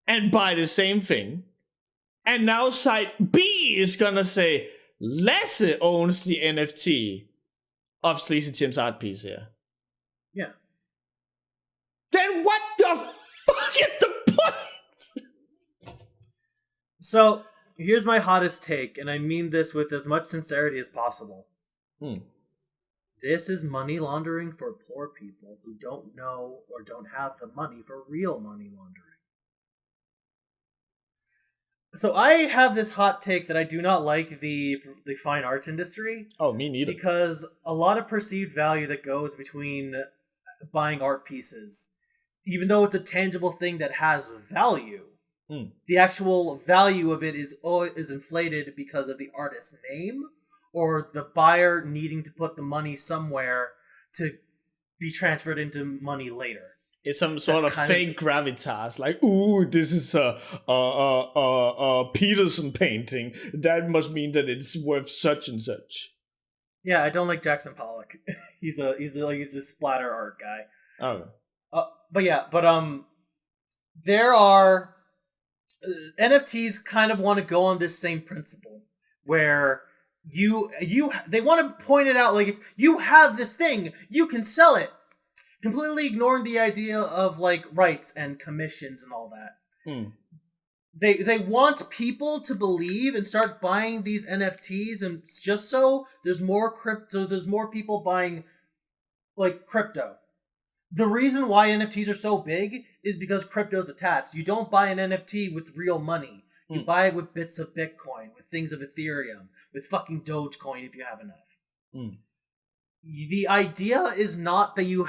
and buy the same thing, and now site B is gonna say Lasse owns the NFT of Sleazy Chimp's art piece here. Yeah. Then what the fuck is the point? So, here's my hottest take, and I mean this with as much sincerity as possible. This is money laundering for poor people who don't know or don't have the money for real money laundering. So I have this hot take that I do not like the fine arts industry. Oh, me neither. Because a lot of perceived value that goes between buying art pieces, even though it's a tangible thing that has value, the actual value of it is inflated because of the artist's name or the buyer needing to put the money somewhere to be transferred into money later. It's some sort of fake gravitas, like, ooh, this is a Peterson painting. That must mean that it's worth such and such. Yeah, I don't like Jackson Pollock. he's a splatter art guy. Oh. There are NFTs kind of want to go on this same principle where they want to point it out, like, if you have this thing, you can sell it. Completely ignoring the idea of like rights and commissions and all that. They want people to believe and start buying these NFTs, and just so there's more crypto, there's more people buying like crypto. The reason why NFTs are so big is because crypto's attached. You don't buy an NFT with real money. You buy it with bits of Bitcoin, with things of Ethereum, with fucking Dogecoin if you have enough. The idea is not that you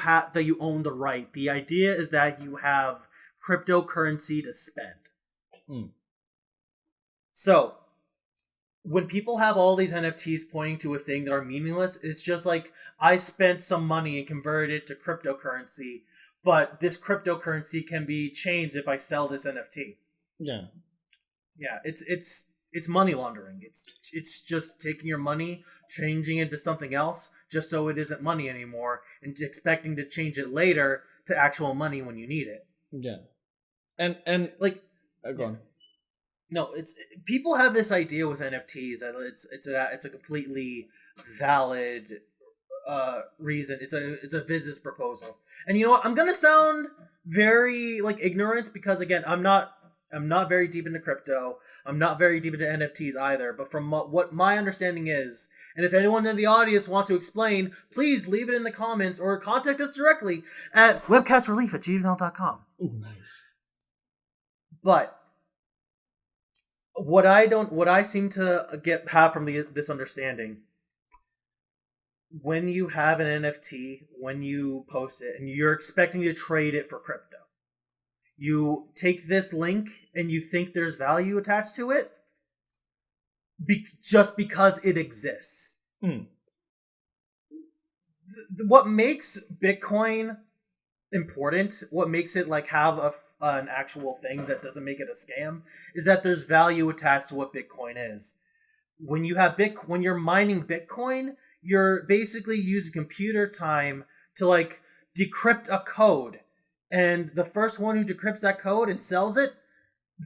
own the right. The idea is that you have cryptocurrency to spend. So, when people have all these NFTs pointing to a thing that are meaningless, it's just like, I spent some money and converted it to cryptocurrency, but this cryptocurrency can be changed if I sell this NFT. Yeah. Yeah, it's money laundering. It's just taking your money, changing it to something else, just so it isn't money anymore, and expecting to change it later to actual money when you need it. Yeah. And like, go on. No, people have this idea with NFTs that it's a completely valid reason. It's a business proposal. And you know what? I'm gonna sound very like ignorant because again, I'm not very deep into crypto. I'm not very deep into NFTs either. But from what my understanding is, and if anyone in the audience wants to explain, please leave it in the comments or contact us directly at webcastrelief@gmail.com. Ooh, nice. But what I seem to have from this understanding, when you have an NFT, when you post it, and you're expecting to trade it for crypto, you take this link and you think there's value attached to it, just because it exists. What makes Bitcoin important, what makes it like have an actual thing that doesn't make it a scam, is that there's value attached to what Bitcoin is. When you have when you're mining Bitcoin, you're basically using computer time to like decrypt a code, and the first one who decrypts that code and sells it,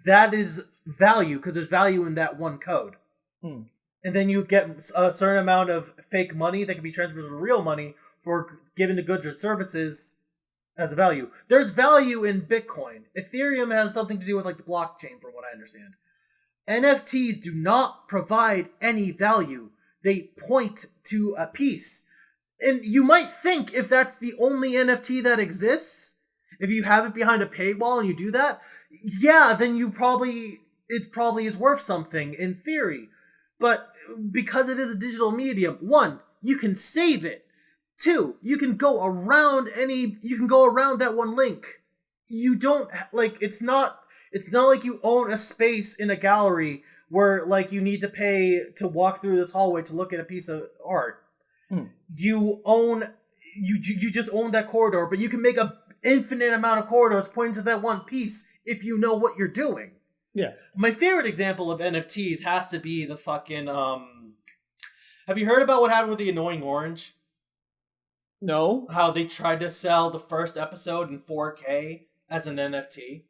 that is value because there's value in that one code. And then you get a certain amount of fake money that can be transferred to real money for given to goods or services as a value. There's value in Bitcoin. Ethereum has something to do with like the blockchain, from what I understand. NFTs do not provide any value. They point to a piece. And you might think if that's the only NFT that exists, if you have it behind a paywall and you do that, yeah, then it probably is worth something in theory. But because it is a digital medium, 1, you can save it. 2, you can go around that one link. You don't like it's not like you own a space in a gallery where like you need to pay to walk through this hallway to look at a piece of art. You just own that corridor, but you can make an infinite amount of corridors pointing to that one piece if you know what you're doing. Yeah. My favorite example of NFTs has to be the fucking have you heard about what happened with the Annoying Orange? No. How they tried to sell the first episode in 4K as an NFT.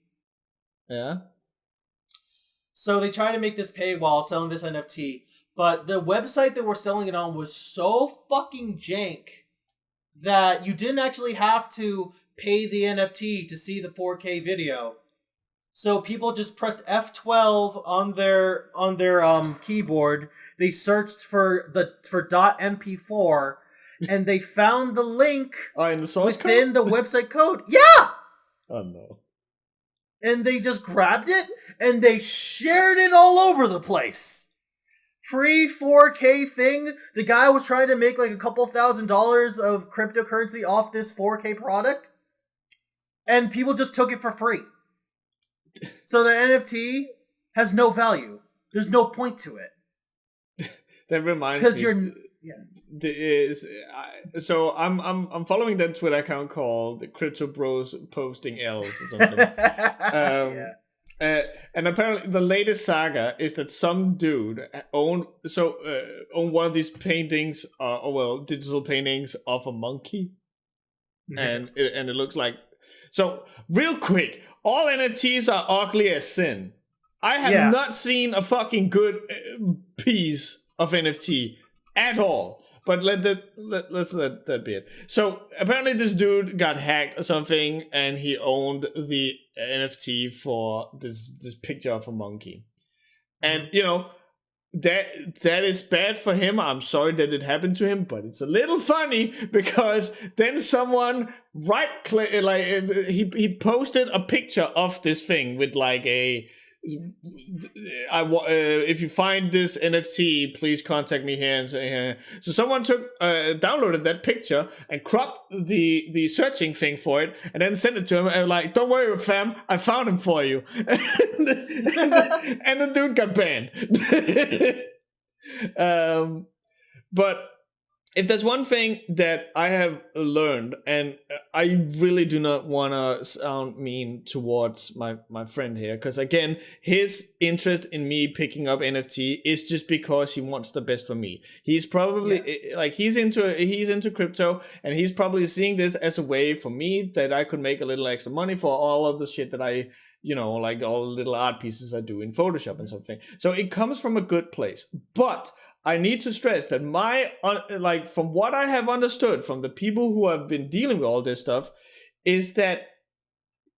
Yeah. So they tried to make this paywall selling this NFT, but the website that we're selling it on was so fucking jank that you didn't actually have to pay the NFT to see the 4K video. So people just pressed F12 on their keyboard. They searched for .mp4 and they found the link in the source within code? the website code. Yeah! Oh no. And they just grabbed it and they shared it all over the place. Free 4K thing. The guy was trying to make like a couple $1,000s of cryptocurrency off this 4K product. And people just took it for free. So the NFT has no value. There's no point to it. That reminds me. Because you're... Yeah. So I'm following that Twitter account called Crypto Bros Posting L's or something. And apparently the latest saga is that some dude owned one of these paintings, digital paintings of a monkey, and it looks like. So real quick, all NFTs are ugly as sin. I have not seen a fucking good piece of NFT at all. But let's let that be it. So apparently this dude got hacked or something, and he owned the NFT for this picture of a monkey. And that is bad for him. I'm sorry that it happened to him, but it's a little funny because then someone he posted a picture of this thing with like if you find this NFT, please contact me here and say here. So someone downloaded that picture and cropped the searching thing for it, and then sent it to him and like, don't worry, fam, I found him for you. And the dude got banned. But if there's one thing that I have learned, and I really do not want to sound mean towards my friend here, because again, his interest in me picking up NFT is just because he wants the best for me. He's probably like he's into crypto, and he's probably seeing this as a way for me that I could make a little extra money for all of the shit that I, like all the little art pieces I do in Photoshop and something. So it comes from a good place, but I need to stress that from what I have understood from the people who have been dealing with all this stuff, is that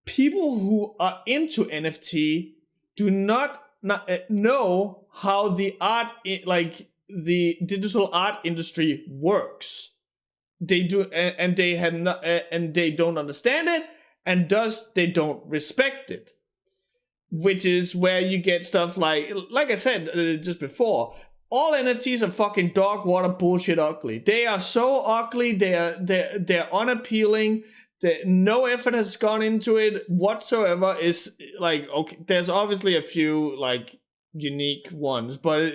people who are into NFT do not know how the the digital art industry works. They do, and they have not, and they don't understand it, and thus they don't respect it. Which is where you get stuff like I said just before. All NFTs are fucking dog water bullshit ugly. They are so ugly. They're unappealing. No effort has gone into it whatsoever. Is like, okay, there's obviously a few like unique ones, but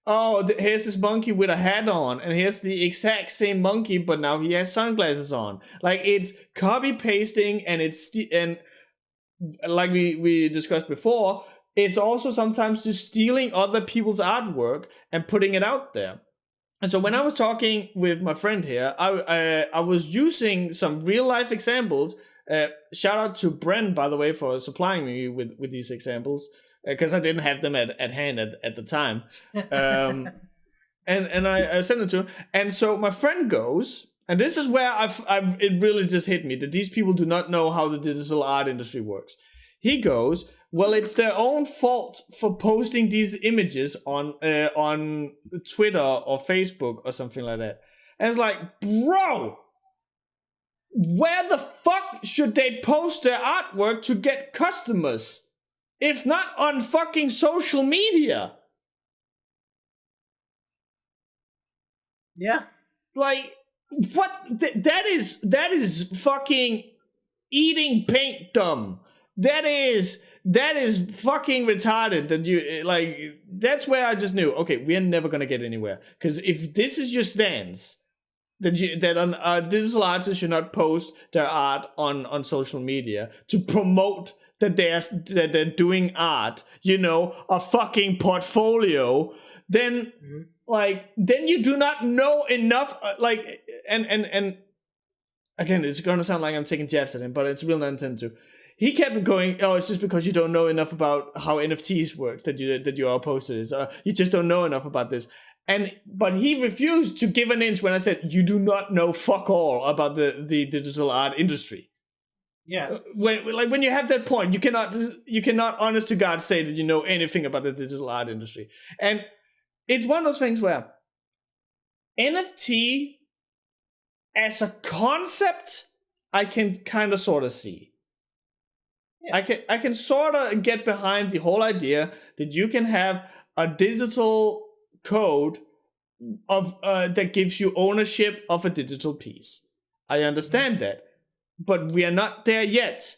here's this monkey with a hat on, and here's the exact same monkey, but now he has sunglasses on. Like, it's copy pasting, and and like we discussed before, it's also sometimes just stealing other people's artwork and putting it out there. And so when I was talking with my friend here, I was using some real life examples. Shout out to Bren, by the way, for supplying me with these examples, because I didn't have them at hand at the time. And I sent it to him. And so my friend goes, and this is where it really just hit me that these people do not know how the digital art industry works. He goes, well, it's their own fault for posting these images on Twitter or Facebook or something like that. And it's like, bro, where the fuck should they post their artwork to get customers? If not on fucking social media. Yeah. Like, what? That is fucking eating paint dumb. That is fucking retarded. That you like. That's where I just knew. Okay, we are never gonna get anywhere. Because if this is your stance, that digital artists should not post their art on social media to promote that they're doing art, a fucking portfolio, then then you do not know enough. And again, it's gonna sound like I'm taking jabs at him, but it's real not intended to. He kept going, oh, it's just because you don't know enough about how NFTs works that you are opposed to this. You just don't know enough about this. But he refused to give an inch when I said, you do not know fuck all about the digital art industry. Yeah. When you have that point, you cannot honest to God say that you know anything about the digital art industry. And it's one of those things where NFT as a concept, I can kind of sort of see. Yeah. I can sort of get behind the whole idea that you can have a digital code of that gives you ownership of a digital piece. I understand that, but we are not there yet.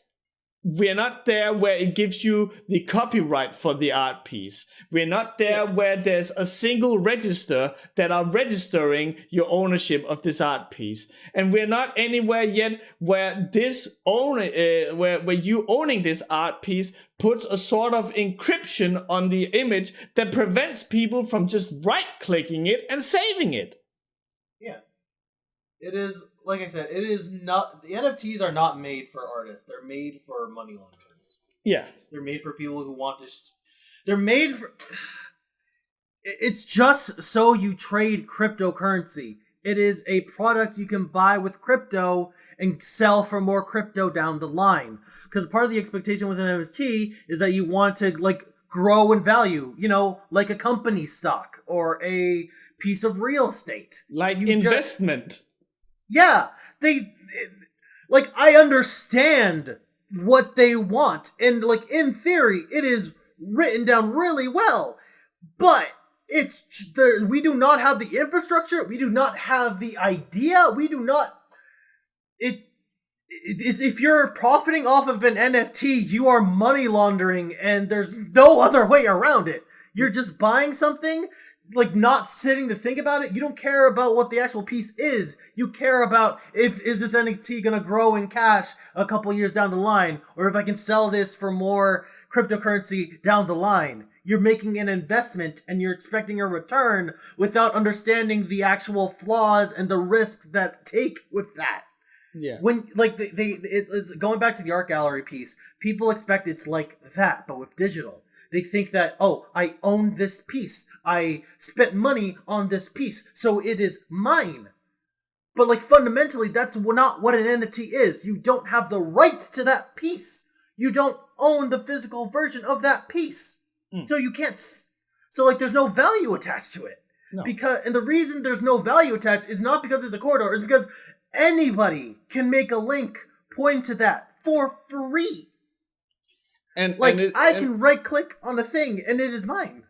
We are not there where it gives you the copyright for the art piece. We're not there where there's a single register that are registering your ownership of this art piece. And we're not anywhere yet where where you owning this art piece puts a sort of encryption on the image that prevents people from just right-clicking it and saving it. Yeah. It is, like I said, it is not, the NFTs are not made for artists. They're made for money launderers. Yeah. They're made for people who want to, they're made for, it's just so you trade cryptocurrency. It is a product you can buy with crypto and sell for more crypto down the line. Because part of the expectation with an NFT is that you want to, like, grow in value, like a company stock or a piece of real estate. Like investment. I understand what they want, and like in theory it is written down really well, but we do not have the infrastructure, we do not have the idea, we do not if you're profiting off of an NFT, you are money laundering, and there's no other way around it. You're just buying something, like not sitting to think about it. You don't care about what the actual piece is. You care about is this NFT gonna grow in cash a couple years down the line, or if I can sell this for more cryptocurrency down the line. You're making an investment and you're expecting a return without understanding the actual flaws and the risks that take with that. Yeah. When it's going back to the art gallery piece, people expect it's like that, but with digital. They think that, I own this piece. I spent money on this piece, so it is mine. But like fundamentally, that's not what an NFT is. You don't have the right to that piece. You don't own the physical version of that piece. So you can't. So like, there's no value attached to it. No. And the reason there's no value attached is not because it's a corridor, it's because anybody can make a link pointing to that for free. I can right click on a thing and it is mine.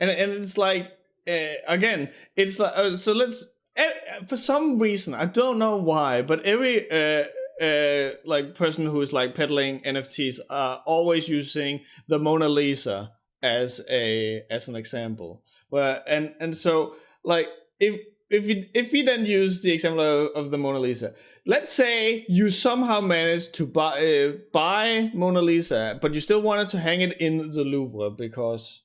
And it's like, again, it's like, so let's, for some reason, I don't know why, but every like person who is like peddling NFTs are always using the Mona Lisa as an example. And so like, if we then use the example of the Mona Lisa, let's say you somehow managed to buy Mona Lisa, but you still wanted to hang it in the Louvre because,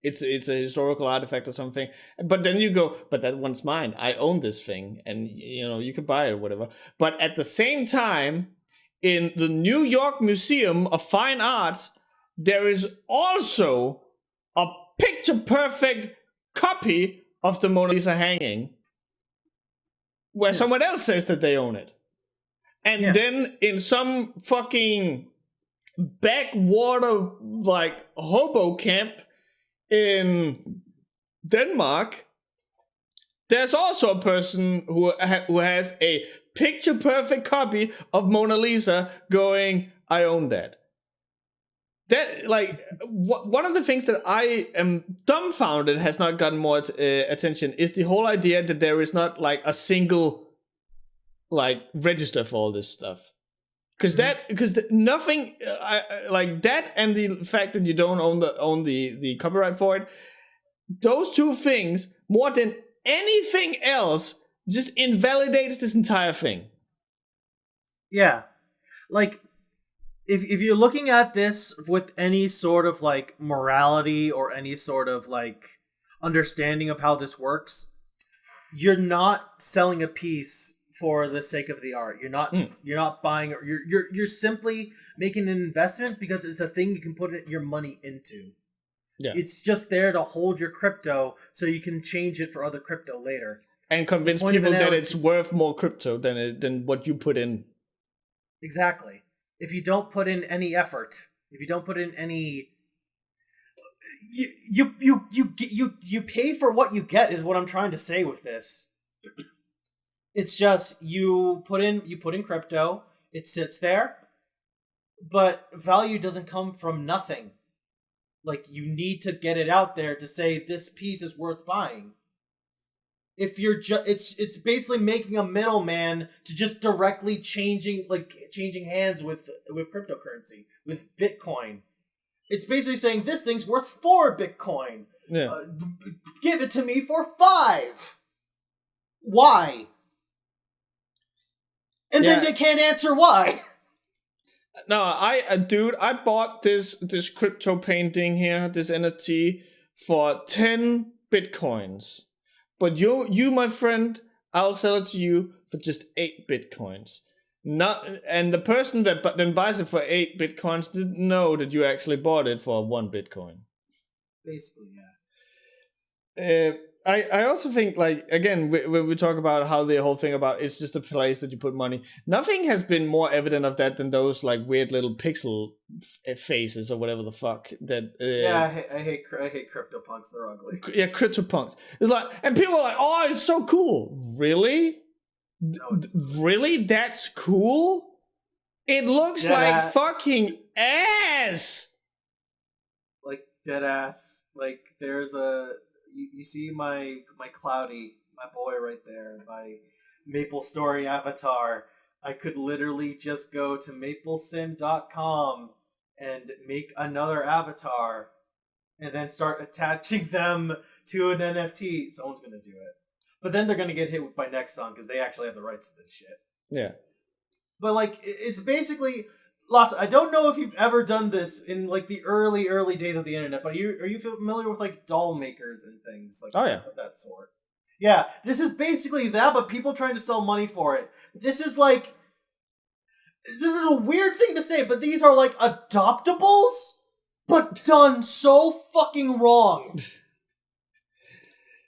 it's a historical artifact or something. But then you go, but that one's mine. I own this thing, and you can buy it or whatever. But at the same time, in the New York Museum of Fine Arts, there is also a picture-perfect copy of the Mona Lisa hanging, where someone else says that they own it. And then in some fucking backwater, like, hobo camp in Denmark, there's also a person who has a picture-perfect copy of Mona Lisa going, I own that. That, like, one of the things that I am dumbfounded has not gotten more attention is the whole idea that there is not, like, a single, like, register for all this stuff. Because nothing, like, that and the fact that you don't own the copyright for it, those two things, more than anything else, just invalidates this entire thing. Yeah. Like, If you're looking at this with any sort of like morality or any sort of like understanding of how this works, you're not selling a piece for the sake of the art. You're not buying it. You're simply making an investment because it's a thing you can put your money into. Yeah. It's just there to hold your crypto so you can change it for other crypto later. And convince people that it's worth more crypto than what you put in. Exactly. If you don't put in any effort, if you don't put in any, you pay for what you get is what I'm trying to say with this. It's just you put in crypto, it sits there, but value doesn't come from nothing. Like, you need to get it out there to say this piece is worth buying. If you're it's basically making a middleman to just directly changing hands with cryptocurrency, with Bitcoin. It's basically saying this thing's worth 4 Bitcoin. Yeah. Give it to me for 5. Why? And then they can't answer why. No, I bought this crypto painting here, this NFT, for 10 Bitcoins. But you, my friend, I'll sell it to you for just 8 Bitcoins. And the person that then buys it for 8 Bitcoins didn't know that you actually bought it for 1 Bitcoin. Basically, yeah. I also think, like, again, when we talk about how the whole thing about it's just a place that you put money, nothing has been more evident of that than those like weird little pixel faces or whatever the fuck that. I hate CryptoPunks. They're ugly. Yeah, CryptoPunks. It's like, and people are like, "Oh, it's so cool." Really? No, Really? That's cool? It looks like fucking ass. Like dead ass. Like there's a you see my Cloudy, my boy right there, my Maple Story avatar. I could literally just go to maplesim.com and make another avatar and then start attaching them to an NFT. Someone's gonna do it. But then they're gonna get hit by Nexon because they actually have the rights to this shit. Yeah. But like, it's basically Lasse. I don't know if you've ever done this in like the early days of the internet, but are you familiar with like doll makers and things like of that sort? Yeah, this is basically that, but people trying to sell money for it. This is a weird thing to say, but these are like adoptables, but done so fucking wrong.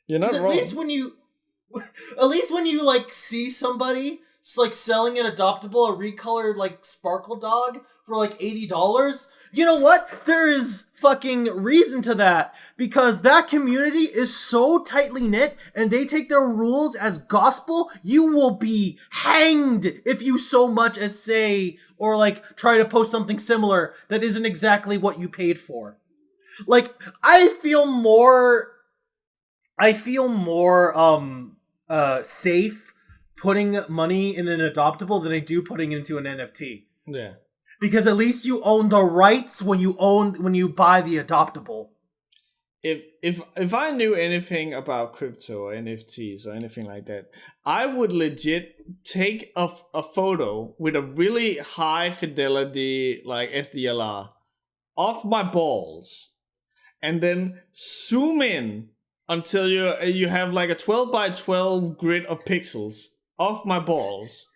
You're not wrong. At least when you like see somebody like selling an adoptable, a recolored like sparkle dog for like $80, you know what? There is fucking reason to that, because that community is so tightly knit and they take their rules as gospel. You will be hanged if you so much as say or like try to post something similar that isn't exactly what you paid for. Like, I feel more safe putting money in an adoptable than I do putting it into an NFT. Yeah. Because at least you own the rights when you buy the adoptable. If I knew anything about crypto or NFTs or anything like that, I would legit take a photo with a really high fidelity like SDLR of my balls and then zoom in until you have like a 12 by 12 grid of pixels of my balls.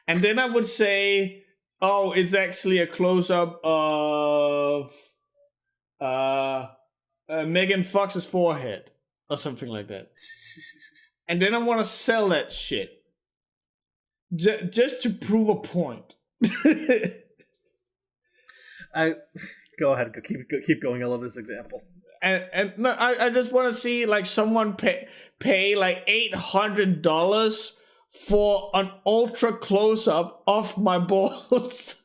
And then I would say, oh, it's actually a close-up of Megan Fox's forehead or something like that. And then I want to sell that shit. Just to prove a point. Go ahead, keep going. I love this example. And no, I just want to see like someone pay like $800 for an ultra close up of my balls.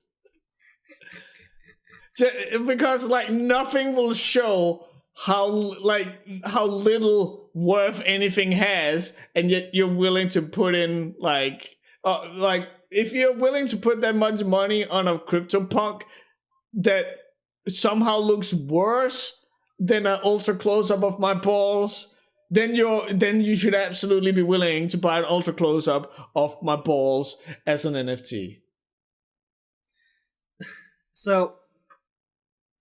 Because like nothing will show how little worth anything has, and yet you're willing to put in like if you're willing to put that much money on a CryptoPunk that somehow looks worse than an ultra close up of my balls, then you should absolutely be willing to buy an ultra close up of my balls as an NFT. So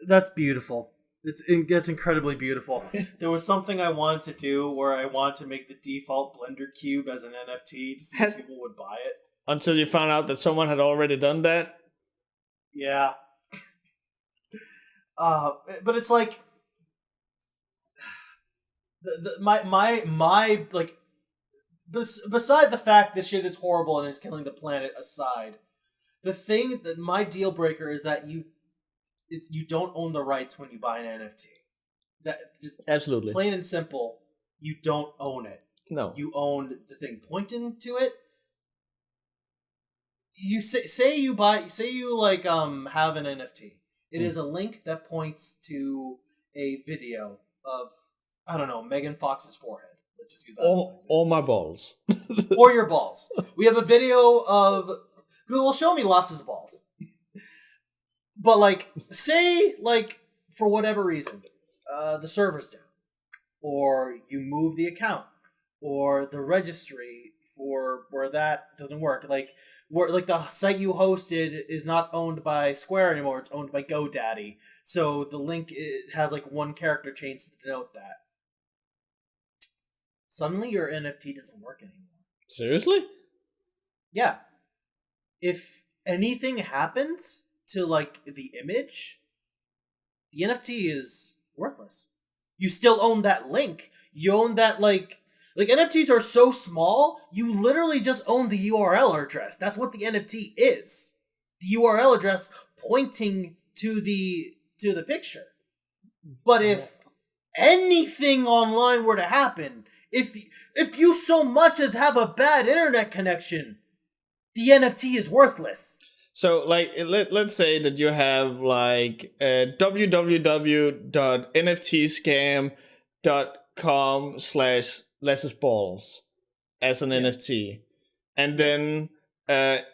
that's beautiful. It's incredibly beautiful. There was something I wanted to do where I wanted to make the default Blender cube as an NFT to see if people would buy it. Until you found out that someone had already done that? Yeah. But it's like my like beside the fact this shit is horrible and is killing the planet aside, the thing that my deal breaker is that you don't own the rights when you buy an NFT. That just absolutely plain and simple, you don't own it. No, you own the thing pointing to it. You say you have an NFT. It is a link that points to a video of, I don't know, Megan Fox's forehead. Let's just use that. All my balls. Or your balls. We have a video of Google show me Lasse's balls. But like, say like for whatever reason, the server's down, or you move the account, or the registry for where that doesn't work. Like where like the site you hosted is not owned by Square anymore; it's owned by GoDaddy. So the link has like one character change to denote that. Suddenly, your NFT doesn't work anymore. Seriously? Yeah. If anything happens to like the image, the NFT is worthless. You still own that link. You own that, like NFTs are so small, you literally just own the URL address. That's what the NFT is. The URL address pointing to the picture. But if anything online were to happen, if you so much as have a bad internet connection, the NFT is worthless. So, like, let's say that you have, like, www.nftscam.com/Lasse's balls as an NFT. And then I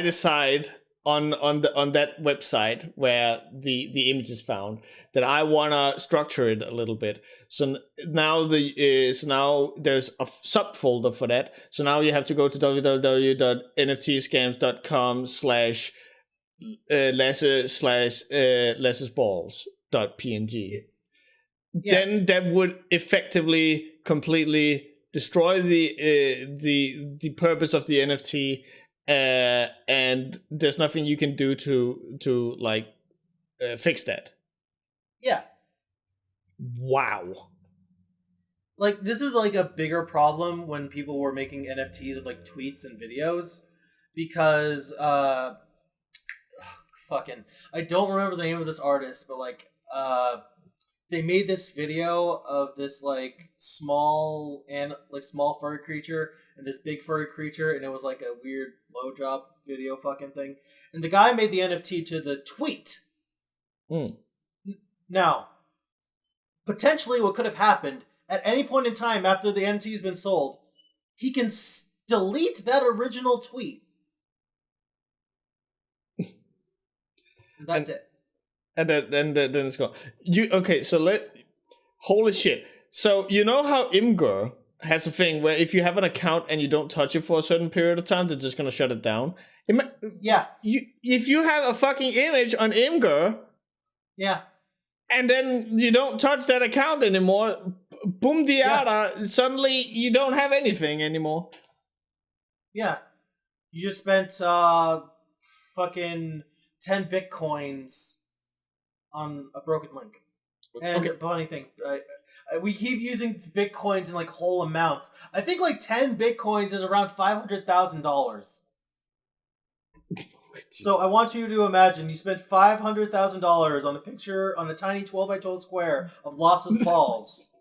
decide on that website where the image is found that I wanna structure it a little bit. So now there's a subfolder for that. So now you have to go to www.nftscams.com/Lasse/Lassesballs.png. Then that would effectively completely destroy the purpose of the NFT. And there's nothing you can do to like fix that. Yeah. Wow. Like, this is like a bigger problem when people were making NFTs of like tweets and videos, because fucking, I don't remember the name of this artist, but like they made this video of this like small furry creature and this big furry creature, and it was like a weird blowjob video fucking thing. And the guy made the NFT to the tweet. Now, potentially what could have happened at any point in time after the NFT's been sold, he can delete that original tweet. And that's it. And then it's gone. Holy shit. So you know how Imgur has a thing where if you have an account and you don't touch it for a certain period of time, they're just gonna shut it down? Yeah. If you have a fucking image on Imgur, yeah, and then you don't touch that account anymore, boom diada, suddenly you don't have anything anymore. Yeah. You just spent fucking 10 bitcoins on a broken link. And funny thing, we keep using bitcoins in like whole amounts. I think like 10 bitcoins is around $500,000. So I want you to imagine you spent $500,000 on a picture on a tiny 12x12 square of Lasse's balls,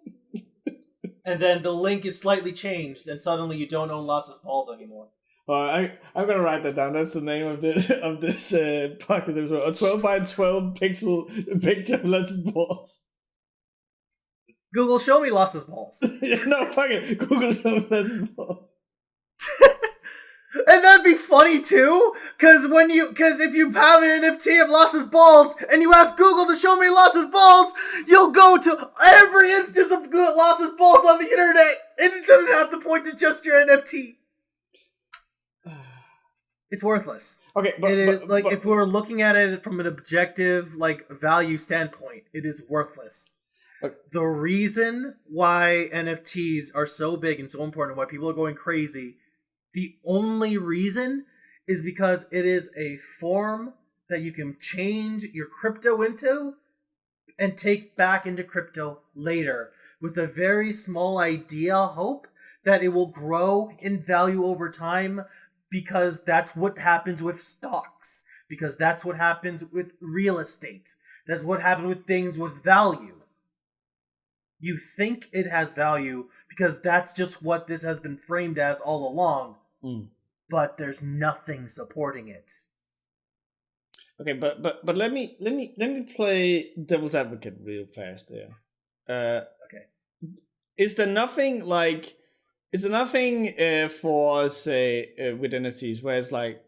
and then the link is slightly changed, and suddenly you don't own Lasse's balls anymore. I'm gonna write that down. That's the name of this podcast episode. A 12x12 pixel picture of Lasse's balls. Google, show me Lasse's balls. No, fuck it. Google, show me Lasse's balls. And that'd be funny too, because if you have an NFT of Lasse's balls and you ask Google to show me Lasse's balls, you'll go to every instance of Lasse's balls on the internet, and it doesn't have to point to just your NFT. It's worthless. Okay, but if we're looking at it from an objective like value standpoint, it is worthless. Okay. The reason why NFTs are so big and so important, and why people are going crazy, the only reason is because it is a form that you can change your crypto into and take back into crypto later with a very small hope that it will grow in value over time, because that's what happens with stocks, because that's what happens with real estate. That's what happens with things with value. You think it has value because that's just what this has been framed as all along. But there's nothing supporting it. Okay, but let me play devil's advocate real fast there. Okay. Is there nothing for, say, with NFTs where it's like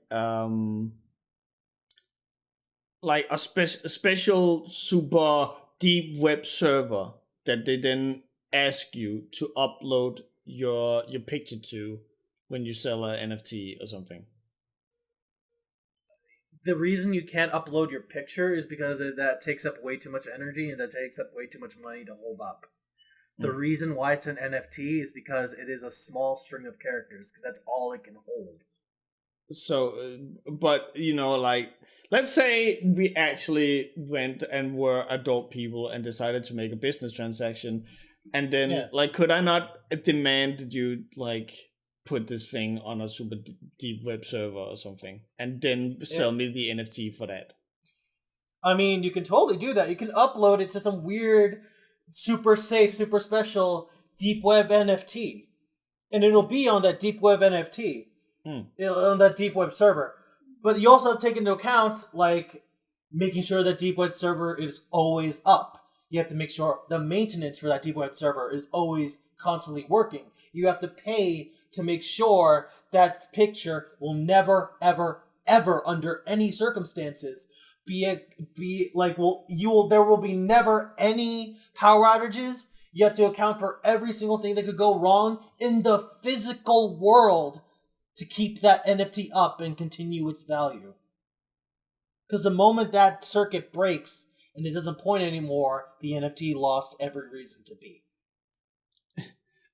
a special super deep web server that they then ask you to upload your picture to when you sell an NFT or something? The reason you can't upload your picture is because that takes up way too much energy, and that takes up way too much money to hold up. The reason why it's an NFT is because it is a small string of characters, because that's all it can hold. So, but, let's say we actually went and were adult people and decided to make a business transaction And then, like, could I not demand that you, like, put this thing on a super deep web server or something, and then sell me the NFT for that? I mean, you can totally do that. You can upload it to some weird, super safe, super special deep web NFT, and it'll be on that deep web NFT, on that deep web server. But you also have to take into account, like, making sure that deep web server is always up. You have to make sure the maintenance for that deep web server is always constantly working. You have to pay to make sure that picture will never, ever, ever, under any circumstances, there will be never any power outages. You have to account for every single thing that could go wrong in the physical world to keep that NFT up and continue its value. Because the moment that circuit breaks and it doesn't point anymore, the NFT lost every reason to be.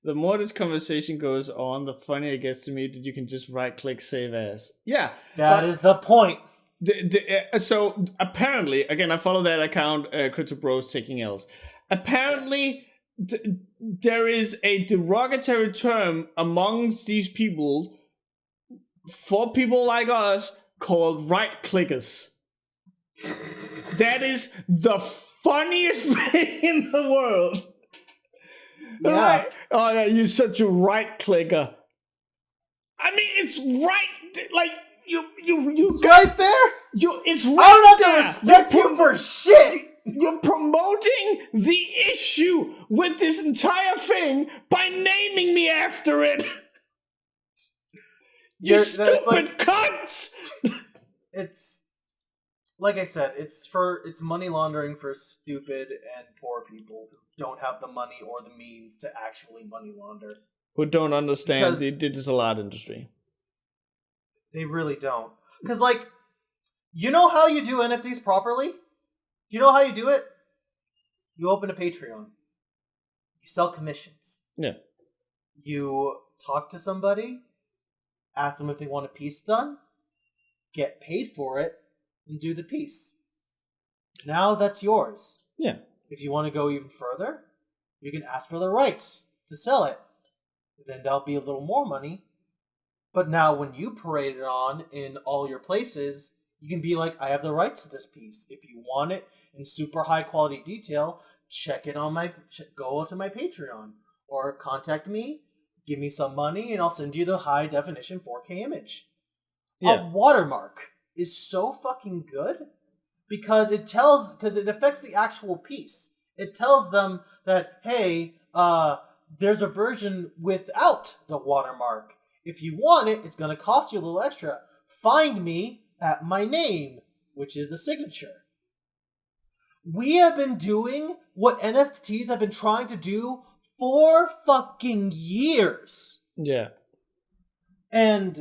The more this conversation goes on, the funnier it gets to me that you can just right-click save as. Yeah. That is the point. So apparently, again, I follow that account, Crypto Bros Taking L's. Apparently, there is a derogatory term amongst these people for people like us called right-clickers. That is the funniest thing in the world. Yeah. Right? Oh, yeah, you're such a right-clicker. I mean, it's right, like, It's right there? It's right there. I don't have to respect you for shit. You're promoting the issue with this entire thing by naming me after it. You stupid cunt! It's, like I said, it's money laundering for stupid and poor people who don't have the money or the means to actually money launder. Who don't understand the digital art industry. They really don't. Because, like, you know how you do NFTs properly? Do you know how you do it? You open a Patreon. You sell commissions. Yeah. You talk to somebody, ask them if they want a piece done, get paid for it, and do the piece. Now that's yours. Yeah. If you want to go even further, you can ask for the rights to sell it. Then there'll be a little more money. But now when you parade it on in all your places, you can be like, I have the rights to this piece. If you want it in super high quality detail, go to my Patreon or contact me, give me some money, and I'll send you the high definition 4K image. Yeah. A watermark is so fucking good because it affects the actual piece. It tells them that, hey, there's a version without the watermark. If you want it, it's going to cost you a little extra. Find me at my name, which is the signature. We have been doing what NFTs have been trying to do for fucking years. Yeah. And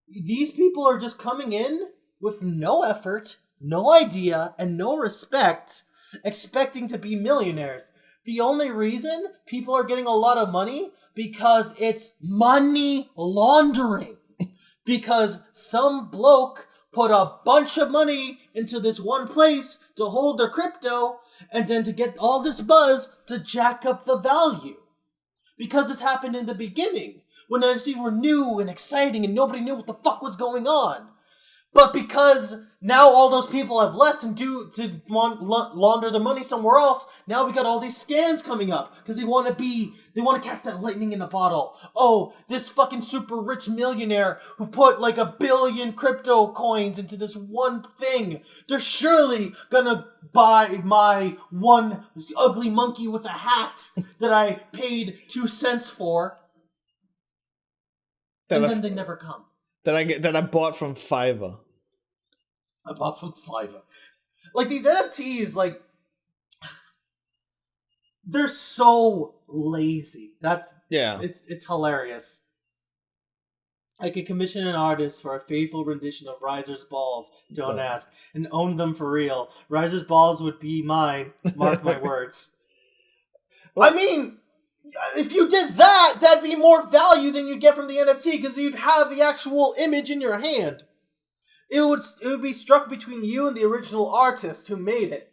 these people are just coming in with no effort, no idea, and no respect, expecting to be millionaires. The only reason people are getting a lot of money because it's money laundering. Because some bloke put a bunch of money into this one place to hold their crypto and then to get all this buzz to jack up the value. Because this happened in the beginning when NFTs were new and exciting and nobody knew what the fuck was going on. But because now all those people have left and launder the money somewhere else, now we got all these scams coming up because they want to catch that lightning in a bottle. Oh, this fucking super rich millionaire who put like 1 billion crypto coins into this one thing. They're surely gonna buy my one ugly monkey with a hat that I paid 2 cents for. And then they never come. That I bought from Fiverr. I bought from Fiverr. Like, these NFTs, like, they're so lazy. It's hilarious. I could commission an artist for a faithful rendition of Riser's Balls, don't ask, and own them for real. Riser's Balls would be mine, mark my words. I mean, if you did that, that'd be more value than you'd get from the NFT, because you'd have the actual image in your hand. It would be struck between you and the original artist who made it.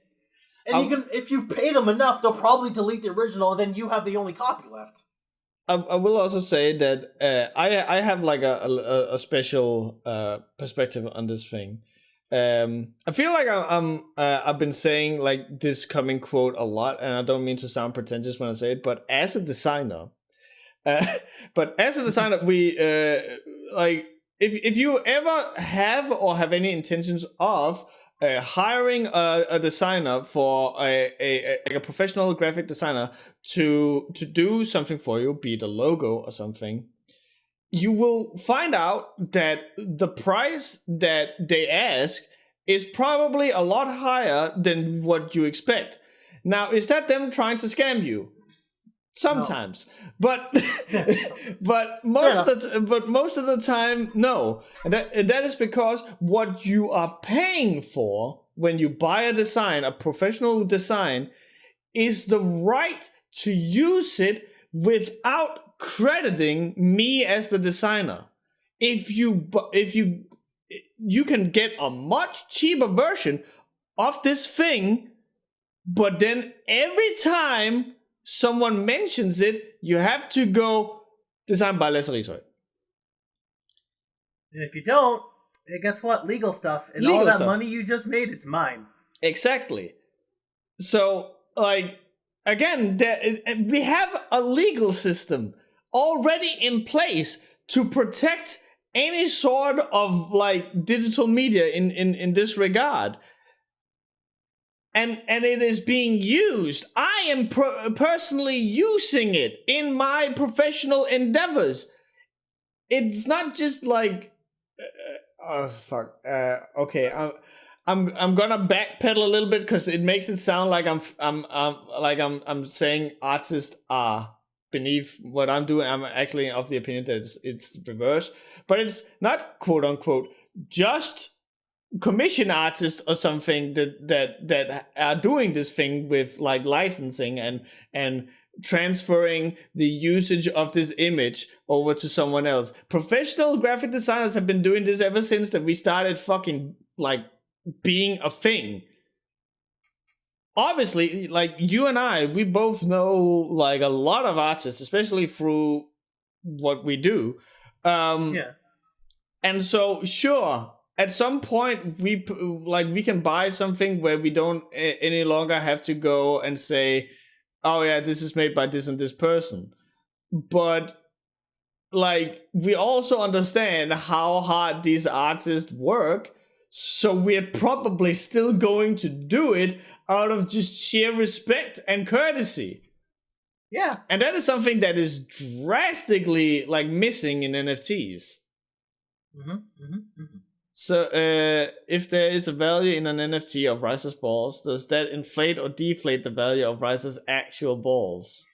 And you can, if you pay them enough, they'll probably delete the original, and then you have the only copy left. I will also say that I have like a special perspective on this thing. I feel like I've been saying like this coming quote a lot, and I don't mean to sound pretentious when I say it, but as a designer, we like if you ever have or have any intentions of hiring a designer for a professional graphic designer to do something for you, be it a logo or something, you will find out that the price that they ask is probably a lot higher than what you expect. Now, is that them trying to scam you? Sometimes, no. but most of the time, no. And that is because what you are paying for when you buy a design, a professional design, is the right to use it without crediting me as the designer. If you can get a much cheaper version of this thing, but then every time someone mentions it, you have to go designed by Lasse. And if you don't, guess what? Legal stuff. And all that money you just made, it's mine. Exactly. So, like, again, we have a legal system already in place to protect any sort of, like, digital media in this regard. And it is being used. I am personally using it in my professional endeavors. It's not just like, okay, I'm gonna backpedal a little bit because it makes it sound like I'm saying artists are beneath what I'm doing. I'm actually of the opinion that it's reverse, but it's not quote unquote just commission artists or something that are doing this thing with like licensing and transferring the usage of this image over to someone else. Professional graphic designers have been doing this ever since that we started fucking like being a thing. Obviously, like you and I, we both know like a lot of artists, especially through what we do. Yeah. And so sure, at some point, we can buy something where we don't any longer have to go and say, "Oh yeah, this is made by this and this person." But like, we also understand how hard these artists work, so we're probably still going to do it out of just sheer respect and courtesy. Yeah, and that is something that is drastically like missing in NFTs. So, if there is a value in an NFT of Riser's balls, does that inflate or deflate the value of Riser's actual balls?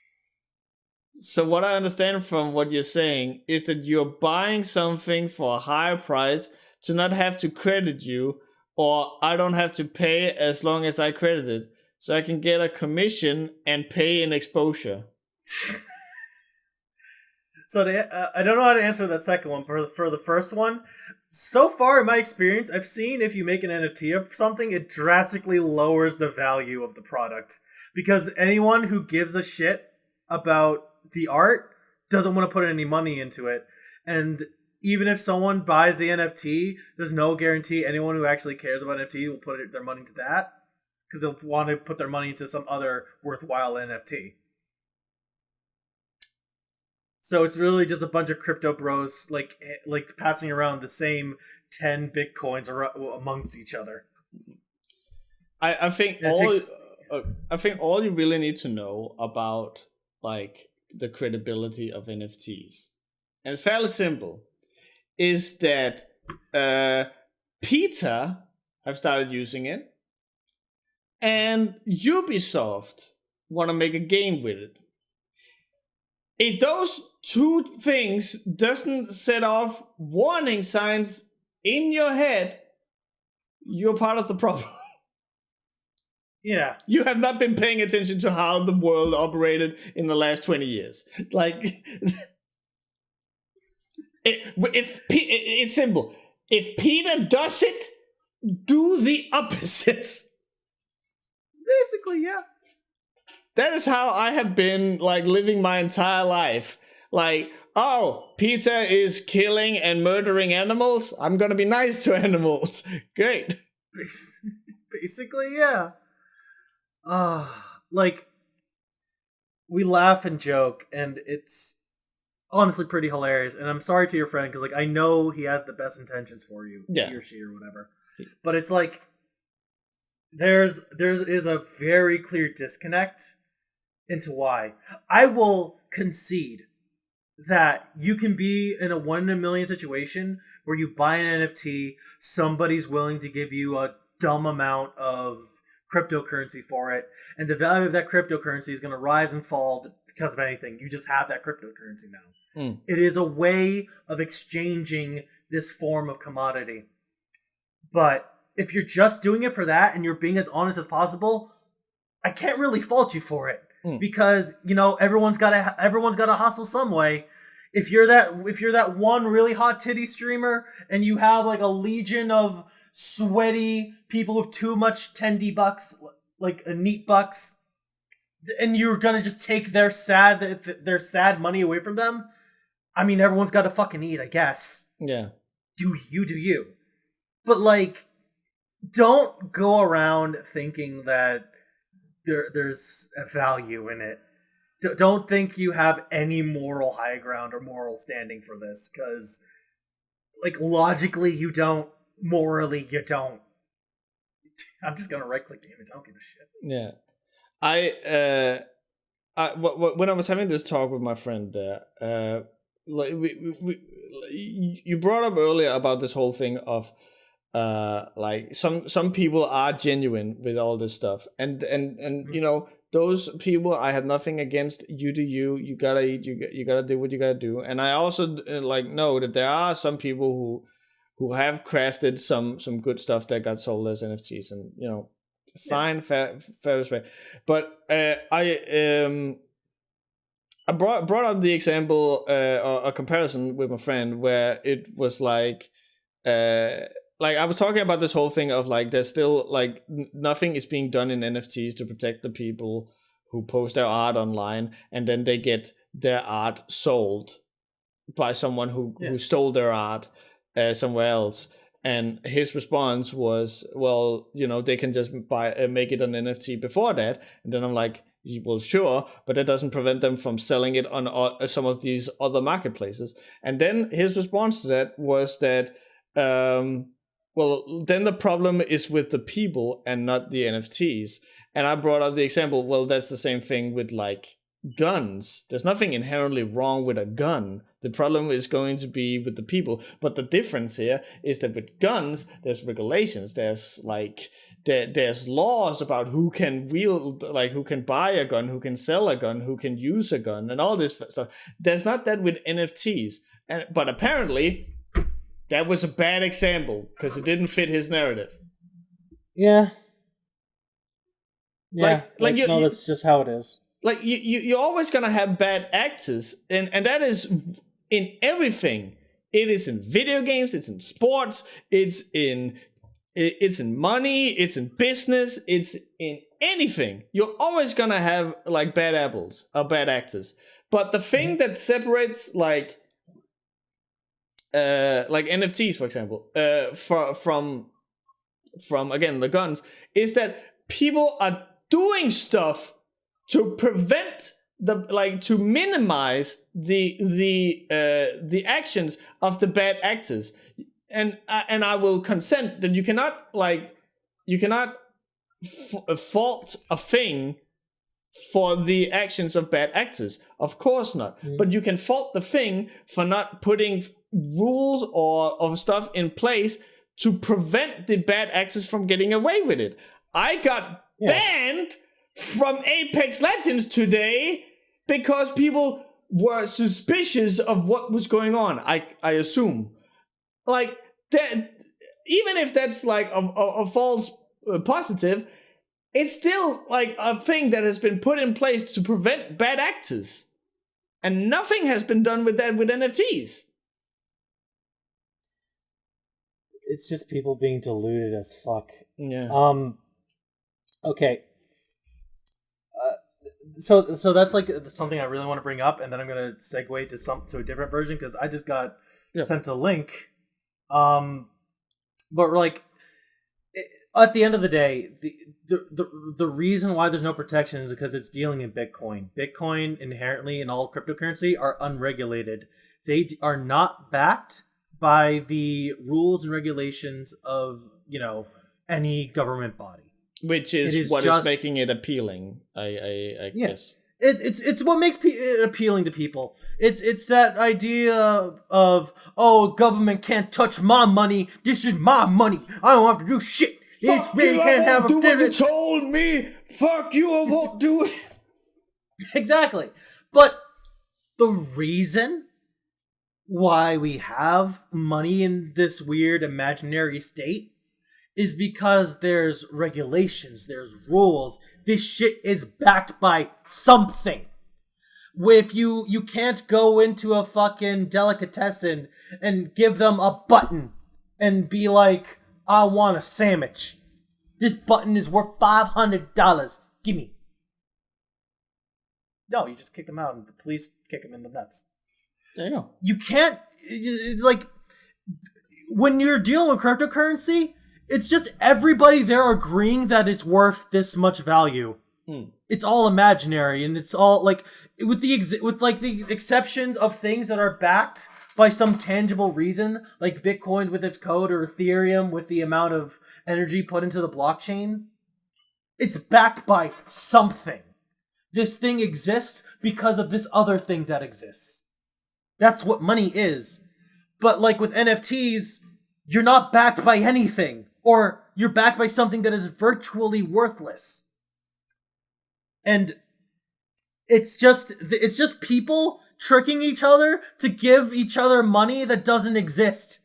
So what I understand from what you're saying is that you're buying something for a higher price to not have to credit you, or I don't have to pay as long as I credit it, so I can get a commission and pay in exposure. So I don't know how to answer that second one. For the first one, so far in my experience, I've seen if you make an NFT of something, it drastically lowers the value of the product. Because anyone who gives a shit about the art doesn't want to put any money into it. And even if someone buys the NFT, there's no guarantee anyone who actually cares about NFT will put their money into that. Because they'll want to put their money into some other worthwhile NFT. So it's really just a bunch of crypto bros like passing around the same 10 bitcoins amongst each other. I think all you really need to know about like the credibility of NFTs, and it's fairly simple, is that Peter have started using it, and Ubisoft want to make a game with it. If those two things doesn't set off warning signs in your head, you're part of the problem. Yeah. You have not been paying attention to how the world operated in the last 20 years. Like, it's simple. If Peter does it, do the opposite. Basically, yeah. That is how I have been like living my entire life. Like, oh, Peter is killing and murdering animals. I'm gonna be nice to animals. Great. Basically, yeah. Like, we laugh and joke, and it's honestly pretty hilarious. And I'm sorry to your friend, because like I know he had the best intentions for you, he or she or whatever. But it's like there is a very clear disconnect into why. I will concede that you can be in a 1 in a million situation where you buy an NFT, somebody's willing to give you a dumb amount of cryptocurrency for it, and the value of that cryptocurrency is going to rise and fall because of anything. You just have that cryptocurrency now. It is a way of exchanging this form of commodity. But if you're just doing it for that and you're being as honest as possible, I can't really fault you for it. Because, you know, everyone's got to hustle some way. If you're that one really hot titty streamer and you have like a legion of sweaty people with too much tendy bucks, like neat bucks, and you're gonna just take their sad money away from them, I mean, everyone's got to fucking eat, I guess. Yeah. Do you. But like, don't go around thinking that there's a value in it. Don't think you have any moral high ground or moral standing for this, because like logically you don't, morally you don't. I'm just gonna right click the image. I don't give a shit. Yeah, when I was having this talk with my friend there, like you brought up earlier about this whole thing of like some people are genuine with all this stuff, and you know, those people, I have nothing against. You do you gotta eat, you gotta do what you gotta do. And I also like know that there are some people who have crafted some good stuff that got sold as NFTs, and you know, fine, fair respect. But I brought up the example or a comparison with my friend where it was like I was talking about this whole thing of like there's still like nothing is being done in NFTs to protect the people who post their art online, and then they get their art sold by someone who stole their art somewhere else. And his response was, well, you know, they can just make it an NFT before that. And then I'm like, well, sure, but that doesn't prevent them from selling it on some of these other marketplaces. And then his response to that was that, well, then the problem is with the people and not the NFTs. And I brought up the example, well, that's the same thing with like guns. There's nothing inherently wrong with a gun. The problem is going to be with the people. But the difference here is that with guns, there's regulations. There's like there's laws about who can wield, like who can buy a gun, who can sell a gun, who can use a gun, and all this stuff. There's not that with NFTs. But apparently that was a bad example because it didn't fit his narrative. Yeah. Yeah. No, that's just how it is. Like you're always gonna have bad actors, and that is in everything. It is in video games, it's in sports, it's in money, it's in business, it's in anything. You're always gonna have like bad apples or bad actors. But the thing that separates like NFTs, for example, from again the guns, is that people are doing stuff to prevent to minimize the actions of the bad actors, and I will consent that you cannot fault a thing for the actions of bad actors, of course not. But you can fault the thing for not putting rules or stuff in place to prevent the bad actors from getting away with it. I got banned from Apex Legends today because people were suspicious of what was going on. I assume, like that, even if that's like a false positive, it's still like a thing that has been put in place to prevent bad actors, and nothing has been done with that with NFTs. It's just people being deluded as fuck. Yeah. Okay. So that's like something I really want to bring up, and then I'm gonna segue to a different version because I just got sent a link. But like at the end of the day, the reason why there's no protection is because it's dealing in Bitcoin. Bitcoin inherently and all cryptocurrency are unregulated. They are not backed by the rules and regulations of any government body. Which is what is making it appealing, I guess. It's what makes it appealing to people. It's that idea of, oh, government can't touch my money. This is my money. I don't have to do shit. Fuck you, can't have do what you told me. Fuck you, I won't do it. Exactly. But the reason why we have money in this weird imaginary state is because there's regulations, there's rules. This shit is backed by something. If you can't go into a fucking delicatessen and give them a button and be like, I want a sandwich. This button is worth $500. Gimme. No, you just kick them out and the police kick them in the nuts. There you go. You can't, like, when you're dealing with cryptocurrency, it's just everybody there agreeing that it's worth this much value. It's all imaginary, and it's all like with the exceptions of things that are backed by some tangible reason, like Bitcoin with its code or Ethereum with the amount of energy put into the blockchain. It's backed by something. This thing exists because of this other thing that exists. That's what money is. But like with NFTs, you're not backed by anything. Or you're backed by something that is virtually worthless. And it's just people tricking each other to give each other money that doesn't exist.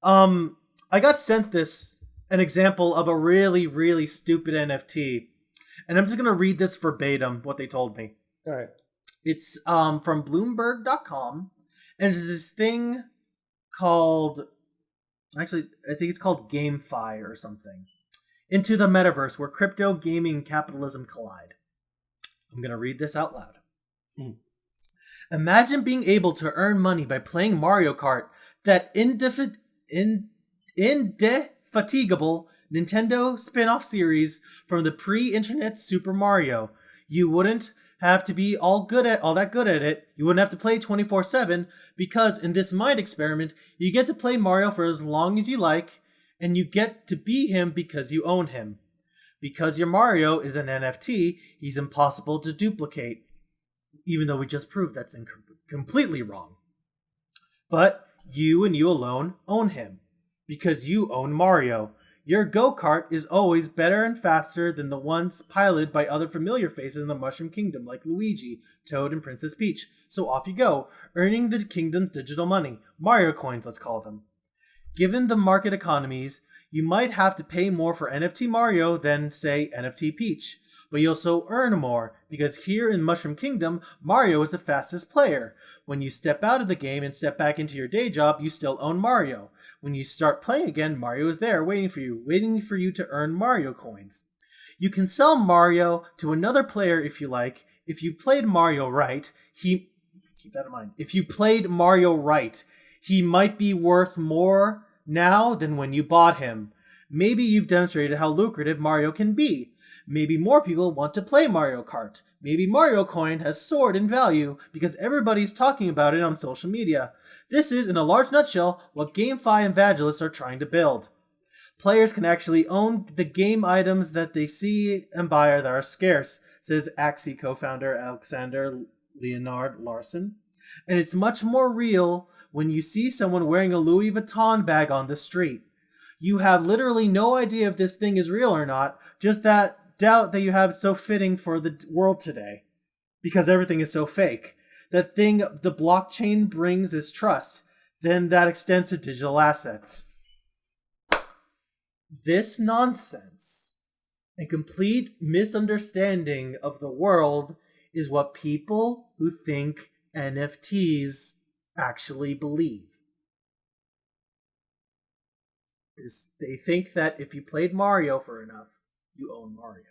I got sent an example of a really, really stupid NFT. And I'm just going to read this verbatim, what they told me. All right. It's from Bloomberg.com. And it's this thing called... Actually, I think it's called GameFi or something. Into the metaverse where crypto, gaming, and capitalism collide. I'm going to read this out loud. Imagine being able to earn money by playing Mario Kart, that indefatigable Nintendo spin-off series from the pre-internet Super Mario. You wouldn't have to be all that good at it. You wouldn't have to play 24/7 because in this mind experiment, you get to play Mario for as long as you like, and you get to be him because you own him. Because your Mario is an NFT, he's impossible to duplicate, even though we just proved that's completely wrong. But you and you alone own him, because you own Mario. Your go-kart is always better and faster than the ones piloted by other familiar faces in the Mushroom Kingdom like Luigi, Toad, and Princess Peach. So off you go, earning the kingdom's digital money. Mario coins, let's call them. Given the market economies, you might have to pay more for NFT Mario than, say, NFT Peach. But you also earn more, because here in Mushroom Kingdom, Mario is the fastest player. When you step out of the game and step back into your day job, you still own Mario. When you start playing again, Mario is there waiting for you to earn Mario coins. You can sell Mario to another player if you like. If you played Mario right, keep that in mind. If you played Mario right, he might be worth more now than when you bought him. Maybe you've demonstrated how lucrative Mario can be. Maybe more people want to play Mario Kart. Maybe Mario Coin has soared in value because everybody's talking about it on social media. This is, in a large nutshell, what GameFi evangelists are trying to build. Players can actually own the game items that they see and buy that are scarce, says Axie co-founder Alexander Leonard Larson. And it's much more real when you see someone wearing a Louis Vuitton bag on the street. You have literally no idea if this thing is real or not, just that doubt that you have so fitting for the world today. Because everything is so fake. That thing the blockchain brings is trust. Then that extends to digital assets. This nonsense and complete misunderstanding of the world is what people who think NFTs actually believe. They think that if you played Mario for enough, you own Mario.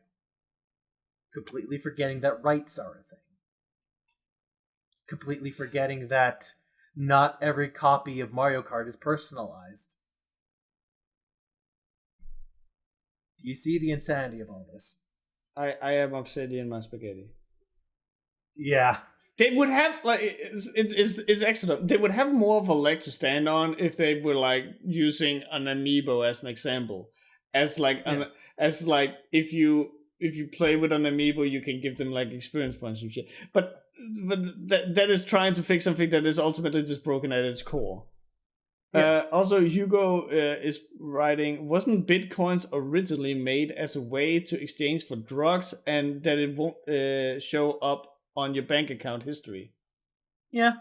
Completely forgetting that rights are a thing. Completely forgetting that not every copy of Mario Kart is personalized. Do you see the insanity of all this? I am obsidian my spaghetti. Yeah. They would have like it's excellent. They would have more of a leg to stand on if they were like using an amiibo as an example, as like as like if you play with an amiibo, you can give them like experience points and shit. But that is trying to fix something that is ultimately just broken at its core. Yeah. Also, Hugo is writing, wasn't Bitcoins originally made as a way to exchange for drugs and that it won't show up on your bank account history? Yeah.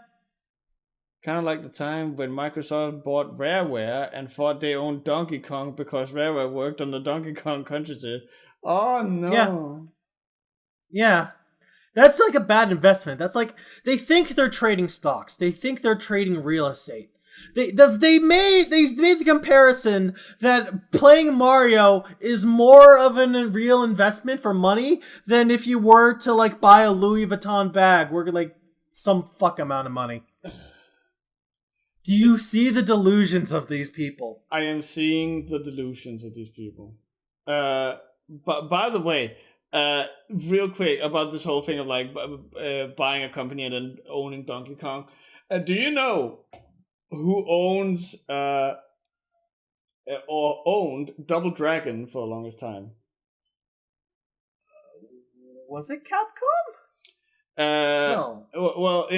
Kind of like the time when Microsoft bought Rareware and thought they owned Donkey Kong because Rareware worked on the Donkey Kong country tip. Oh, no. Yeah. That's like a bad investment. That's like, they think they're trading stocks. They think they're trading real estate. They made the comparison that playing Mario is more of a real investment for money than if you were to like buy a Louis Vuitton bag worth like some fuck amount of money. Do you see the delusions of these people? I am seeing the delusions of these people. But by the way, real quick about this whole thing of like buying a company and then owning Donkey Kong. Do you know who owns or owned Double Dragon for the longest time? Was it Capcom? No. Well,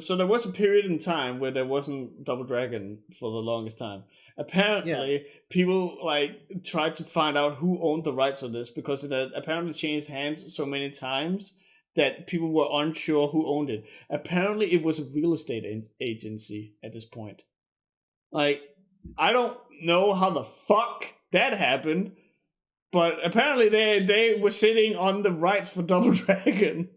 so there was a period in time where there wasn't Double Dragon for the longest time. Apparently, people like tried to find out who owned the rights of this because it had apparently changed hands so many times that people were unsure who owned it. Apparently, it was a real estate agency at this point. Like, I don't know how the fuck that happened, but apparently they were sitting on the rights for Double Dragon.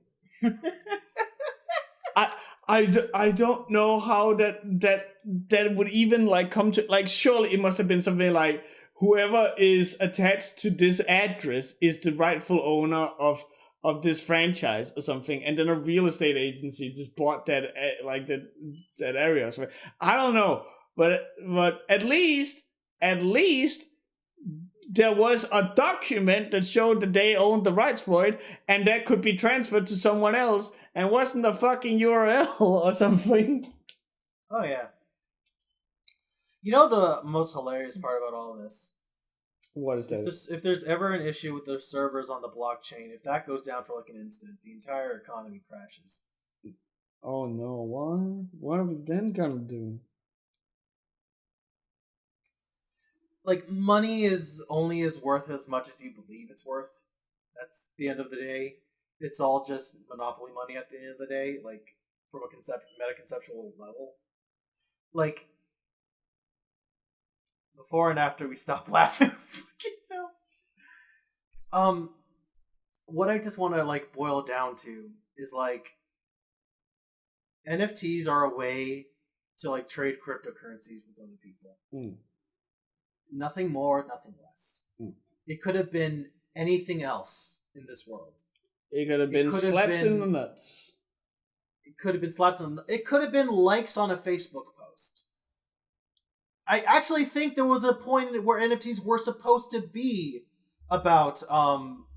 I don't know how that would even like come to, like, surely it must have been something like whoever is attached to this address is the rightful owner of this franchise or something, and then a real estate agency just bought that like that area. So I don't know, but at least there was a document that showed that they owned the rights for it, and that could be transferred to someone else, and wasn't a fucking URL or something. Oh yeah. You know the most hilarious part about all this? What is that? If there's ever an issue with the servers on the blockchain, if that goes down for like an instant, the entire economy crashes. Oh no, what? What are we then gonna do? Like, money is only as worth as much as you believe it's worth. That's the end of the day. It's all just monopoly money at the end of the day, like, from a meta-conceptual level. Like, before and after we stop laughing. Fucking hell. What I just want to, like, boil down to is, like, NFTs are a way to, like, trade cryptocurrencies with other people. Nothing more, nothing less. It could have been anything else in this world. It could have been slaps in the nuts. It could have been slaps in the nuts. It could have been likes on a Facebook post. I actually think there was a point where NFTs were supposed to be about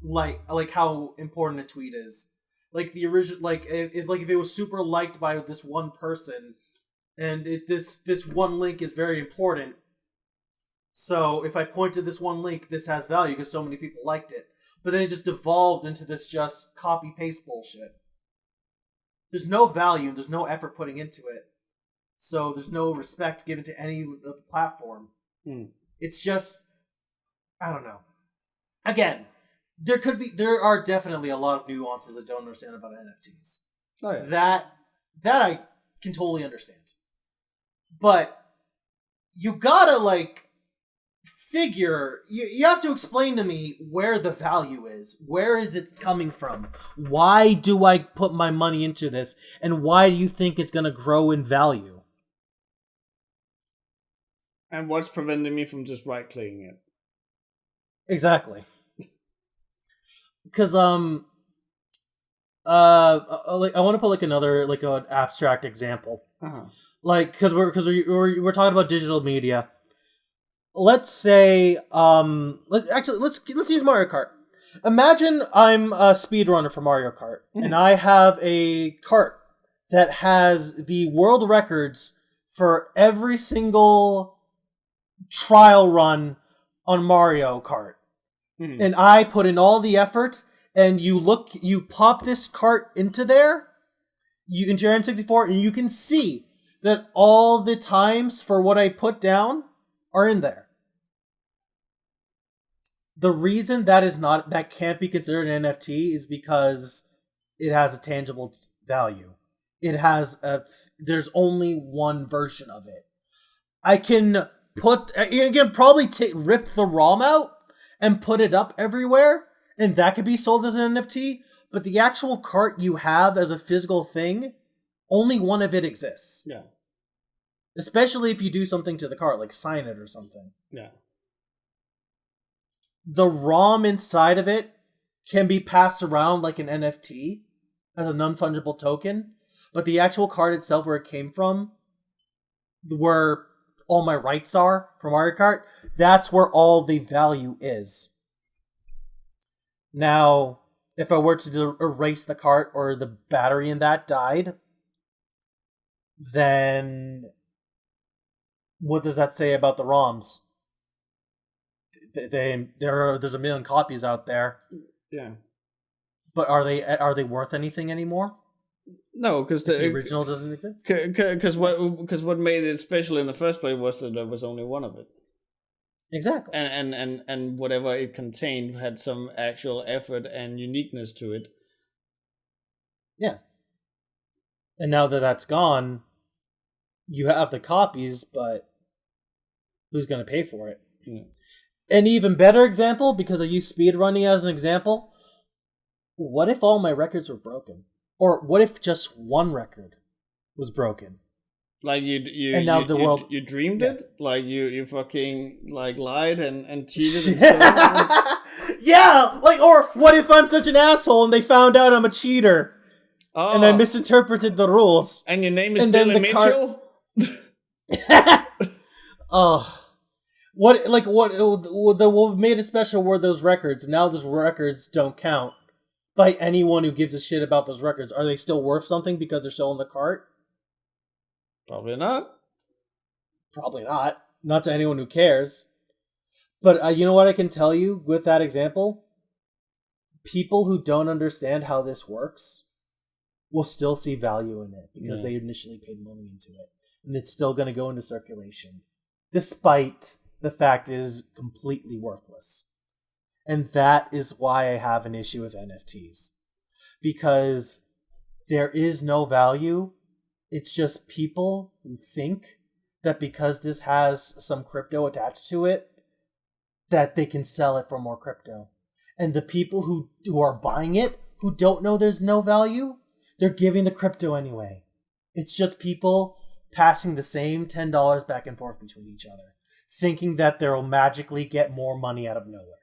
like how important a tweet is. Like the original, like if it was super liked by this one person, and this one link is very important. So if I point to this one link, this has value because so many people liked it. But then it just evolved into this just copy-paste bullshit. There's no value, there's no effort putting into it. So there's no respect given to any of the platform. It's just, I don't know. Again, there are definitely a lot of nuances I don't understand about NFTs. Oh, yeah. That I can totally understand. But you gotta, like, figure, you have to explain to me where the value is. Where is it coming from? Why do I put my money into this? And why do you think it's going to grow in value? And what's preventing me from just right-clicking it? Exactly. because like I want to put like another like an abstract example, like because we're talking about digital media. Let's say let's use Mario Kart. Imagine I'm a speedrunner for Mario Kart, and I have a cart that has the world records for every single trial run on Mario Kart. And I put in all the effort, and you pop this cart into into your N64, and you can see that all the times for what I put down are in there. The reason that can't be considered an NFT is because it has a tangible value. There's only one version of it. I can probably rip the ROM out and put it up everywhere, and that could be sold as an NFT, but the actual cart you have as a physical thing, only one of it exists. Yeah. Especially if you do something to the cart, like sign it or something. Yeah. The ROM inside of it can be passed around like an NFT as a non-fungible token, but the actual card itself, where it came from, where all my rights are for Mario Kart, that's where all the value is. Now, if I were to erase the cart or the battery in that died, then what does that say about the ROMs? There's a million copies out there. Yeah. But are they worth anything anymore? No, because the original doesn't exist. Because what made it special in the first place was that there was only one of it. Exactly. And whatever it contained had some actual effort and uniqueness to it. Yeah. And now that that's gone, you have the copies, but who's going to pay for it? Yeah. An even better example, because I use speedrunning as an example, what if all my records were broken? Or what if just one record was broken? Like you dreamed it? Like you fucking like lied and cheated and stuff? Yeah! Like, or what if I'm such an asshole and they found out I'm a cheater? Oh. And I misinterpreted the rules. And your name is Billy Mitchell? Oh. What made it special were those records. Now those records don't count by anyone who gives a shit about those records. Are they still worth something because they're still in the cart? Probably not. Probably not. Not to anyone who cares. But you know what I can tell you with that example? People who don't understand how this works will still see value in it because they initially paid money into it. And it's still going to go into circulation. Despite the fact it is completely worthless. And that is why I have an issue with NFTs. Because there is no value. It's just people who think that because this has some crypto attached to it, that they can sell it for more crypto. And the people who are buying it, who don't know there's no value, they're giving the crypto anyway. It's just people passing the same $10 back and forth between each other, thinking that they'll magically get more money out of nowhere.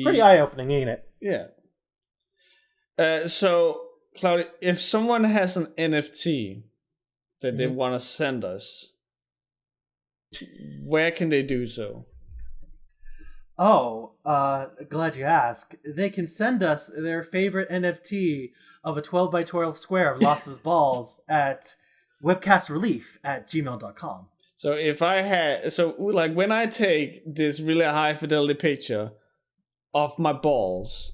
Pretty eye-opening, ain't it? Yeah. So, Claudia, if someone has an NFT that they want to send us, where can they do so? Oh, glad you asked. They can send us their favorite NFT of a 12 by 12 square of Lasse's balls at webcastrelief@gmail.com. So like when I take this really high fidelity picture of my balls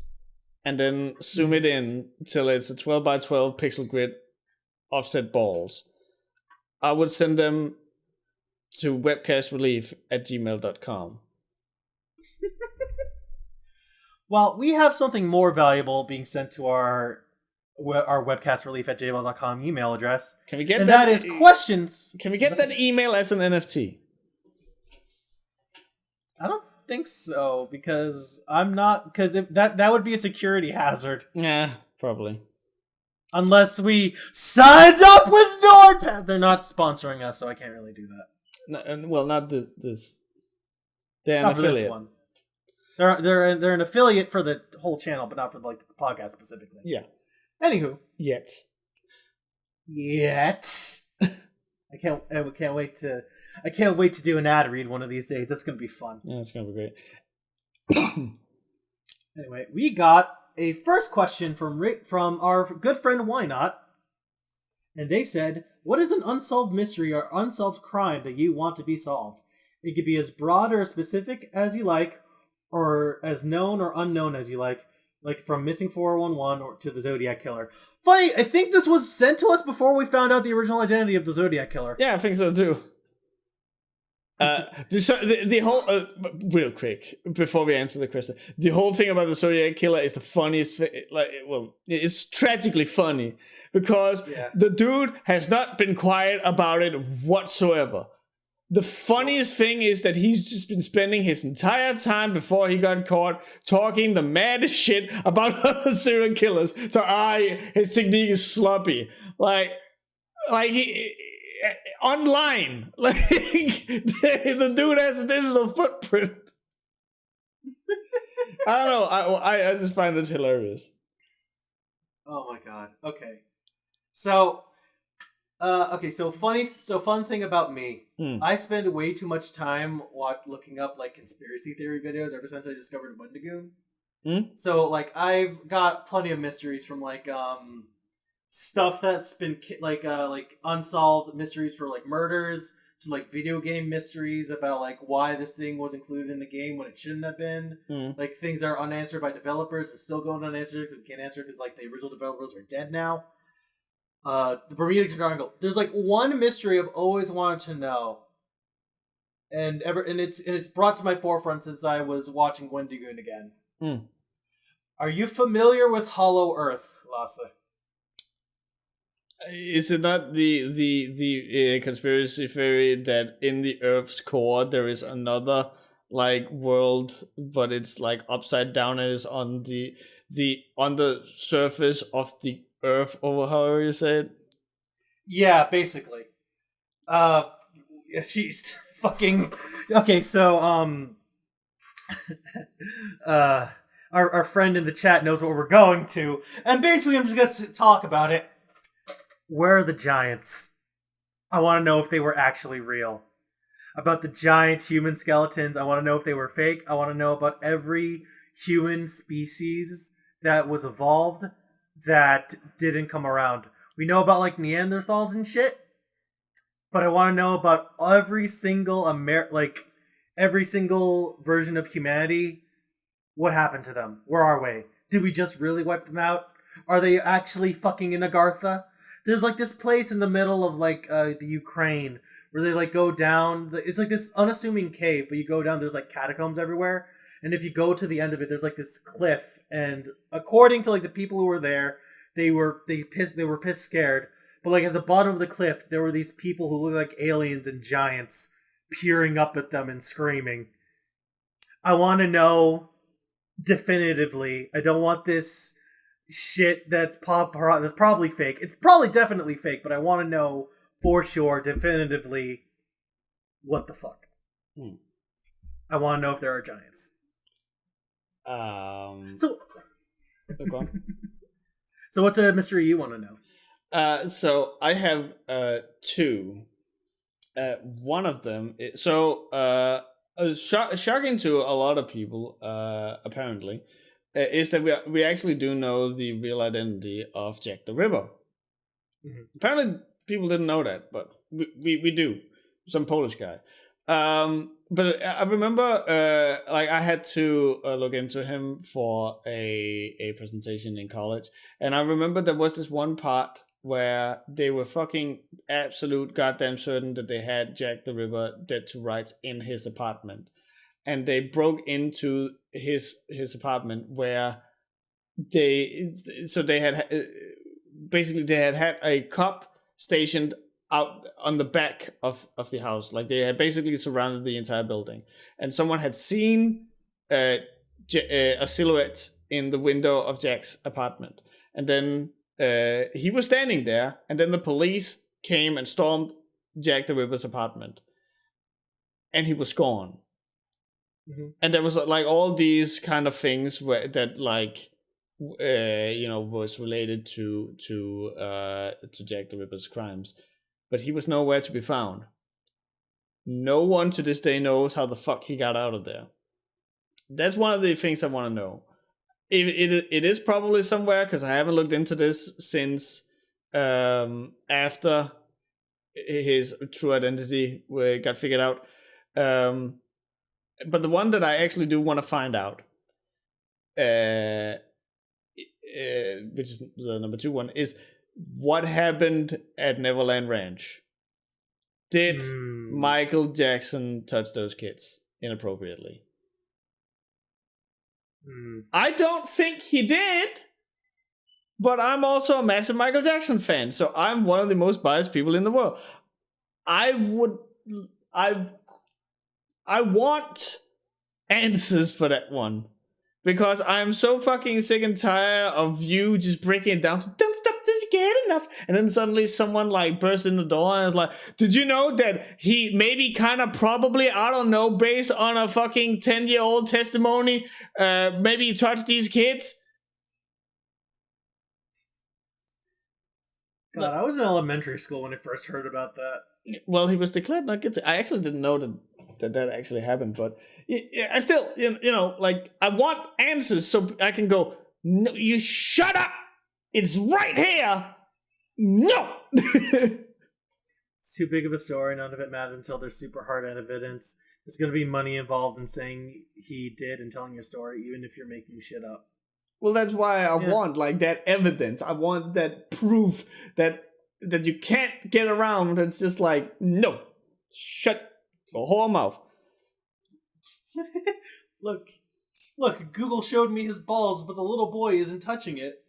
and then zoom it in till it's a 12 by 12 pixel grid offset balls, I would send them to webcastrelief@gmail.com. Well, we have something more valuable being sent to our webcastrelief@gmail.com email address. Can we get and that is questions. Can we get that email as an NFT? I don't think so, because that would be a security hazard. Yeah, probably. Unless we signed up with NordPass. They're not sponsoring us, so I can't really do that. No, well, not this. They're an Not for this affiliate. one. They're an affiliate for the whole channel, but not for like the podcast specifically. Yeah. Anywho. Yet. I can't wait to do an ad read one of these days. That's gonna be fun. Yeah, it's gonna be great. Anyway, we got a first question from our good friend Why Not, and they said, "What is an unsolved mystery or unsolved crime that you want to be solved? It could be as broad or as specific as you like, or as known or unknown as you like from Missing 411 or to the Zodiac Killer." Funny, I think this was sent to us before we found out the original identity of the Zodiac Killer. Yeah, I think so too. The whole real quick before we answer the question, the whole thing about the Zodiac Killer is the funniest. It's tragically funny because the dude has not been quiet about it whatsoever. The funniest thing is that he's just been spending his entire time before he got caught talking the maddest shit about other serial killers. His technique is sloppy. Like he online. Like the dude has a digital footprint. I don't know. I just find it hilarious. Oh my god. Okay. So fun thing about me. I spend way too much time looking up like conspiracy theory videos ever since I discovered Wendigoon. So like I've got plenty of mysteries from like stuff that's been like unsolved mysteries for like murders to like video game mysteries about like why this thing was included in the game when it shouldn't have been. Like things that are unanswered by developers and still going unanswered because we can't answer because like the original developers are dead now. The Bermuda Triangle. There's like one mystery I've always wanted to know, and it's brought to my forefront since I was watching Wendigoon again. Are you familiar with Hollow Earth, Lasse? Is it not the conspiracy theory that in the Earth's core there is another like world, but it's like upside down and is on the surface of the Earth, or however you say it? Yeah, basically. She's fucking okay. So our friend in the chat knows what we're going to, and basically I'm just gonna talk about it. Where are the giants? I want to know if they were actually real. About the giant human skeletons, I want to know if they were fake. I want to know about every human species that was evolved that didn't come around. We know about like Neanderthals and shit, but I want to know about every single every single version of humanity. What happened to them? Where are we? Did we just really wipe them out? Are they actually fucking in Agartha? There's like this place in the middle of like the Ukraine where they like go down. It's like this unassuming cave, but you go down. There's like catacombs everywhere, and if you go to the end of it, there's like this cliff. And according to like the people who were there, they were pissed scared. But like at the bottom of the cliff, there were these people who looked like aliens and giants peering up at them and screaming. I want to know definitively. I don't want this shit that's probably fake. It's probably definitely fake, but I want to know for sure, definitively, what the fuck. I want to know if there are giants. So what's a mystery you want to know? So I have two. One of them, shocking to a lot of people, apparently, is that we actually do know the real identity of Jack the Ripper. Apparently, people didn't know that, but we do. Some Polish guy. But I remember, I had to look into him for a presentation in college, and I remember there was this one part where they were fucking absolute goddamn certain that they had Jack the Ripper dead to rights in his apartment, and they broke into his apartment where they had a cop stationed out on the back of the house. Like they had basically surrounded the entire building, and someone had seen a silhouette in the window of Jack's apartment, and then he was standing there, and then the police came and stormed Jack the Ripper's apartment, and he was gone. And there was like all these kind of things that like was related to Jack the Ripper's crimes, but he was nowhere to be found. No one to this day knows how the fuck he got out of there. That's one of the things I want to know. It is probably somewhere, because I haven't looked into this since after his true identity got figured out. But the one that I actually do want to find out, which is the number 2 one, is what happened at Neverland Ranch. Did Michael Jackson touch those kids inappropriately? I don't think he did, but I'm also a massive Michael Jackson fan, so I'm one of the most biased people in the world. I want answers for that one, because I'm so fucking sick and tired of you just breaking it down to, don't stop this scared enough, and then suddenly someone like bursts in the door and is like, did you know that he maybe kind of probably, I don't know, based on a fucking 10-year-old testimony, maybe he touched these kids? God, I was in elementary school when I first heard about that. Well, he was declared not guilty. I actually didn't know that actually happened, but I still, like, I want answers so I can go, no, you shut up! It's right here! No! It's too big of a story. None of it matters until there's super hard evidence. There's going to be money involved in saying he did and telling your story, even if you're making shit up. Well, that's why I want, like, that evidence. I want that proof that you can't get around. It's just like, no, shut the whole mouth. Look, Google showed me his balls, but the little boy isn't touching it.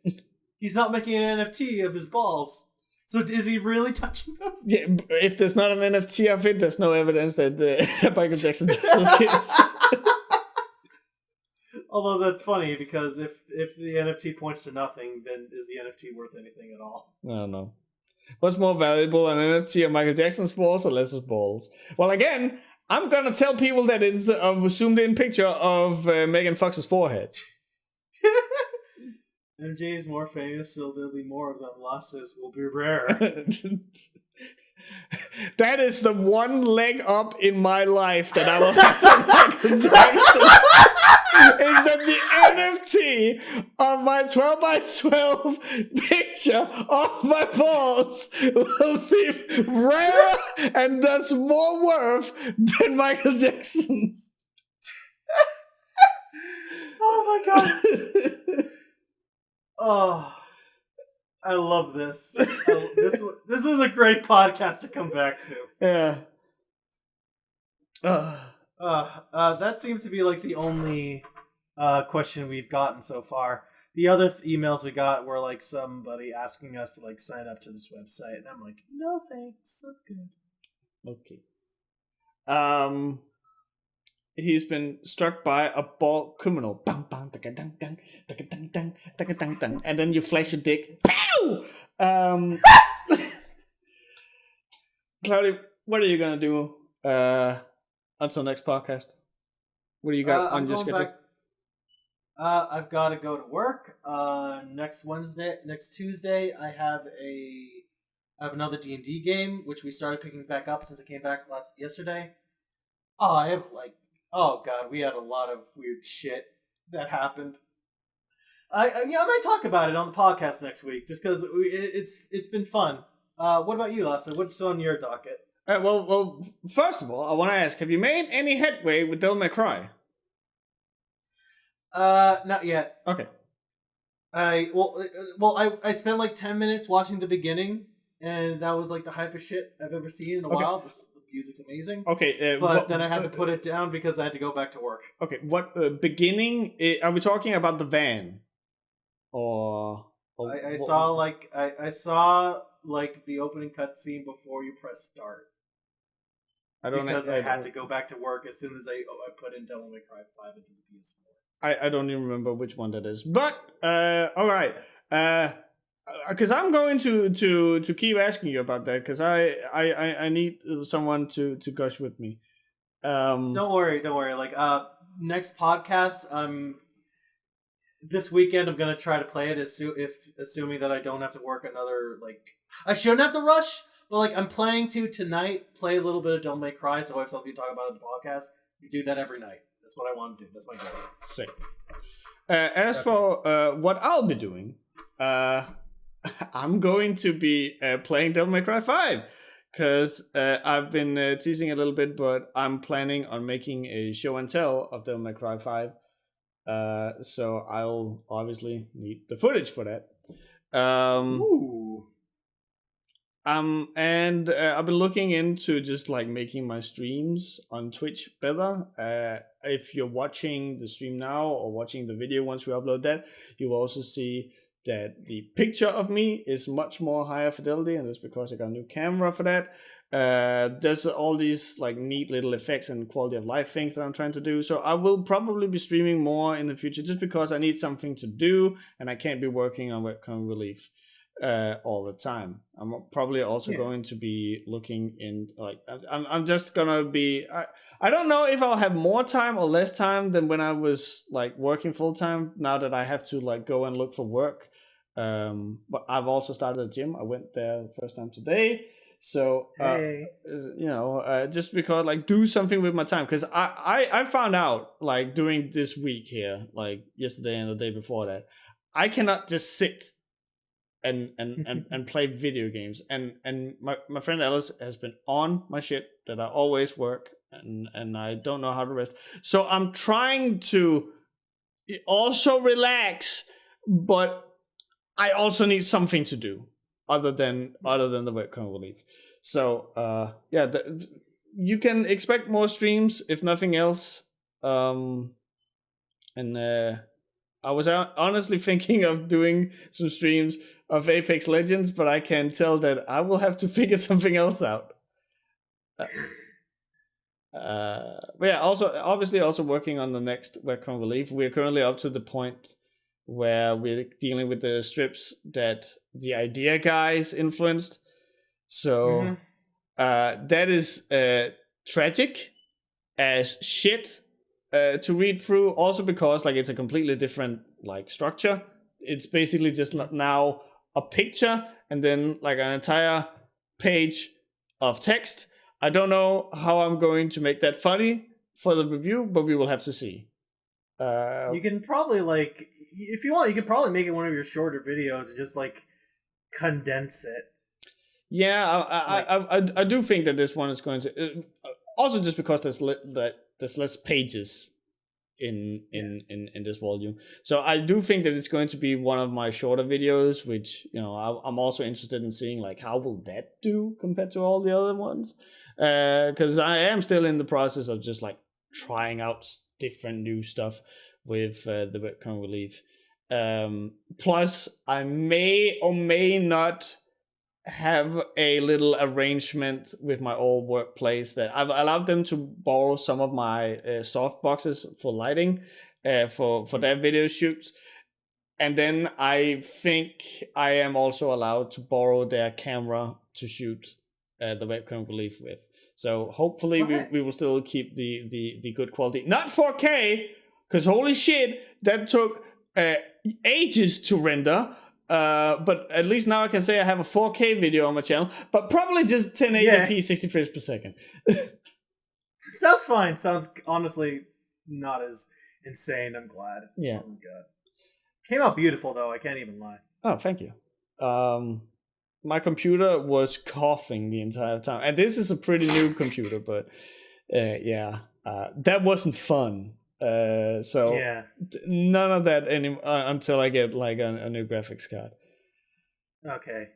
He's not making an NFT of his balls. So is he really touching them? Yeah, if there's not an NFT of it, there's no evidence that Michael Jackson does those kids. Although that's funny, because if the NFT points to nothing, then is the NFT worth anything at all? I don't know. What's more valuable, an NFT of Michael Jackson's balls or Lasse's balls? Well, again, I'm gonna tell people that it's a zoomed-in picture of Megan Fox's forehead. MJ is more famous, so there'll be more of them. Losses will be rare. That is the one leg up in my life that I will have for Michael Jackson. Is that the NFT of my 12x12 picture of my balls will be rare and thus more worth than Michael Jackson's. Oh my god. Oh, I love this. This was a great podcast to come back to. Yeah. That seems to be like the only question we've gotten so far. The other emails we got were like somebody asking us to like sign up to this website, and I'm like, no thanks, I'm good. Okay. He's been struck by a bald criminal. And then you flash your dick. Pow! Claudia, what are you gonna do until next podcast? What do you got on your schedule? I've got to go to work. Next Tuesday, I have another D&D game, which we started picking back up since it came back yesterday. Oh god, we had a lot of weird shit that happened. I might talk about it on the podcast next week, just because it's been fun. What about you, Lasse? What's on your docket? Well, first of all, I want to ask: have you made any headway with Devil May Cry? Not yet. Okay. I spent like 10 minutes watching the beginning, and that was like the hypest shit I've ever seen in a while. The music's amazing. Okay, but then I had to put it down because I had to go back to work. Okay, what beginning? Are we talking about the van? I saw like the opening cutscene before you press start. I had to go back to work as soon as I put in Devil May Cry 5 into the PS4. I don't even remember which one that is. But all right. Because I'm going to keep asking you about that, because I need someone to gush with me. Don't worry. Like next podcast, this weekend I'm gonna try to play it assuming that I don't have to work another, like, I shouldn't have to rush, but like I'm planning to tonight play a little bit of Don't Make Cry, so I have something to talk about in the podcast. We do that every night. That's what I want to do. That's my goal. Sick. As for what I'll be doing, I'm going to be playing Devil May Cry 5. Because I've been teasing a little bit, but I'm planning on making a show and tell of Devil May Cry 5. So I'll obviously need the footage for that. And I've been looking into just like making my streams on Twitch better. If you're watching the stream now or watching the video once we upload that, you will also see that the picture of me is much more higher fidelity, and that's because I got a new camera for that. There's all these like neat little effects and quality of life things that I'm trying to do. So I will probably be streaming more in the future just because I need something to do and I can't be working on Webcast Relief all the time. I'm probably also going to be looking in like I'm just gonna be I don't know if I'll have more time or less time than when I was like working full time now that I have to like go and look for work. But I've also started a gym. I went there first time today. So just because like do something with my time, because I found out like during this week here, like yesterday and the day before that, I cannot just sit and play video games. And my friend Alice has been on my shit that I always work and I don't know how to rest. So I'm trying to also relax, but I also need something to do other than the Webcast Relief. So you can expect more streams if nothing else. I was honestly thinking of doing some streams of Apex Legends, but I can tell that I will have to figure something else out. But yeah, also working on the next Webcast Relief. We're currently up to the point where we're dealing with the strips that the idea guys influenced. So that is tragic as shit to read through. Also because like it's a completely different like structure. It's basically just now a picture and then like an entire page of text. I don't know how I'm going to make that funny for the review, but we will have to see. You can probably like, if you want, you could probably make it one of your shorter videos and just like condense it. Yeah, I do think that this one is going to also just because there's less pages in this volume. So I do think that it's going to be one of my shorter videos, which I'm also interested in seeing like how will that do compared to all the other ones, because I am still in the process of just like trying out different new stuff with the Webcast Relief. Plus, I may or may not have a little arrangement with my old workplace that I've allowed them to borrow some of my soft boxes for lighting for their video shoots. And then I think I am also allowed to borrow their camera to shoot the Webcast Relief with. So hopefully we will still keep the good quality. Not 4K, because holy shit, that took ages to render. But at least now I can say I have a 4K video on my channel, but probably just 1080p 60 frames per second. Sounds fine. Sounds honestly not as insane. I'm glad. Yeah. Oh my god. Came out beautiful though, I can't even lie. Oh, thank you. My computer was coughing the entire time. And this is a pretty new computer, but that wasn't fun. So none of that until I get like a new graphics card. Okay.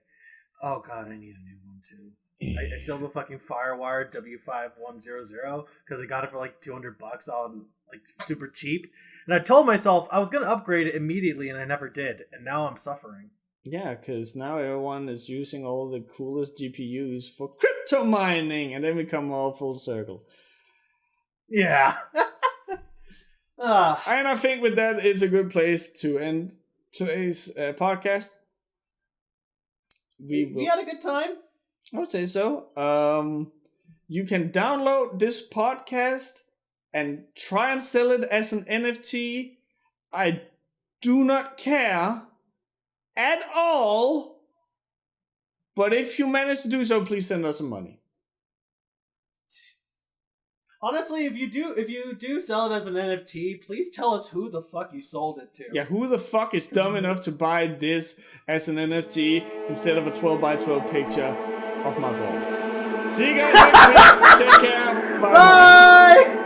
Oh god, I need a new one too. I still have a fucking Firewire W5100 because I got it for like $200 on like super cheap, and I told myself I was gonna upgrade it immediately, and I never did, and now I'm suffering. Yeah, because now everyone is using all the coolest GPUs for crypto mining, and then we come all full circle. Yeah. And I think with that, it's a good place to end today's podcast. We had a good time. I would say so. You can download this podcast and try and sell it as an NFT, I do not care at all. But if you manage to do so, please send us some money. Honestly, if you do sell it as an NFT, please tell us who the fuck you sold it to. Yeah, who the fuck is dumb enough to buy this as an NFT instead of a 12x12 picture of my balls? See you guys next week. Take care. Bye. Bye.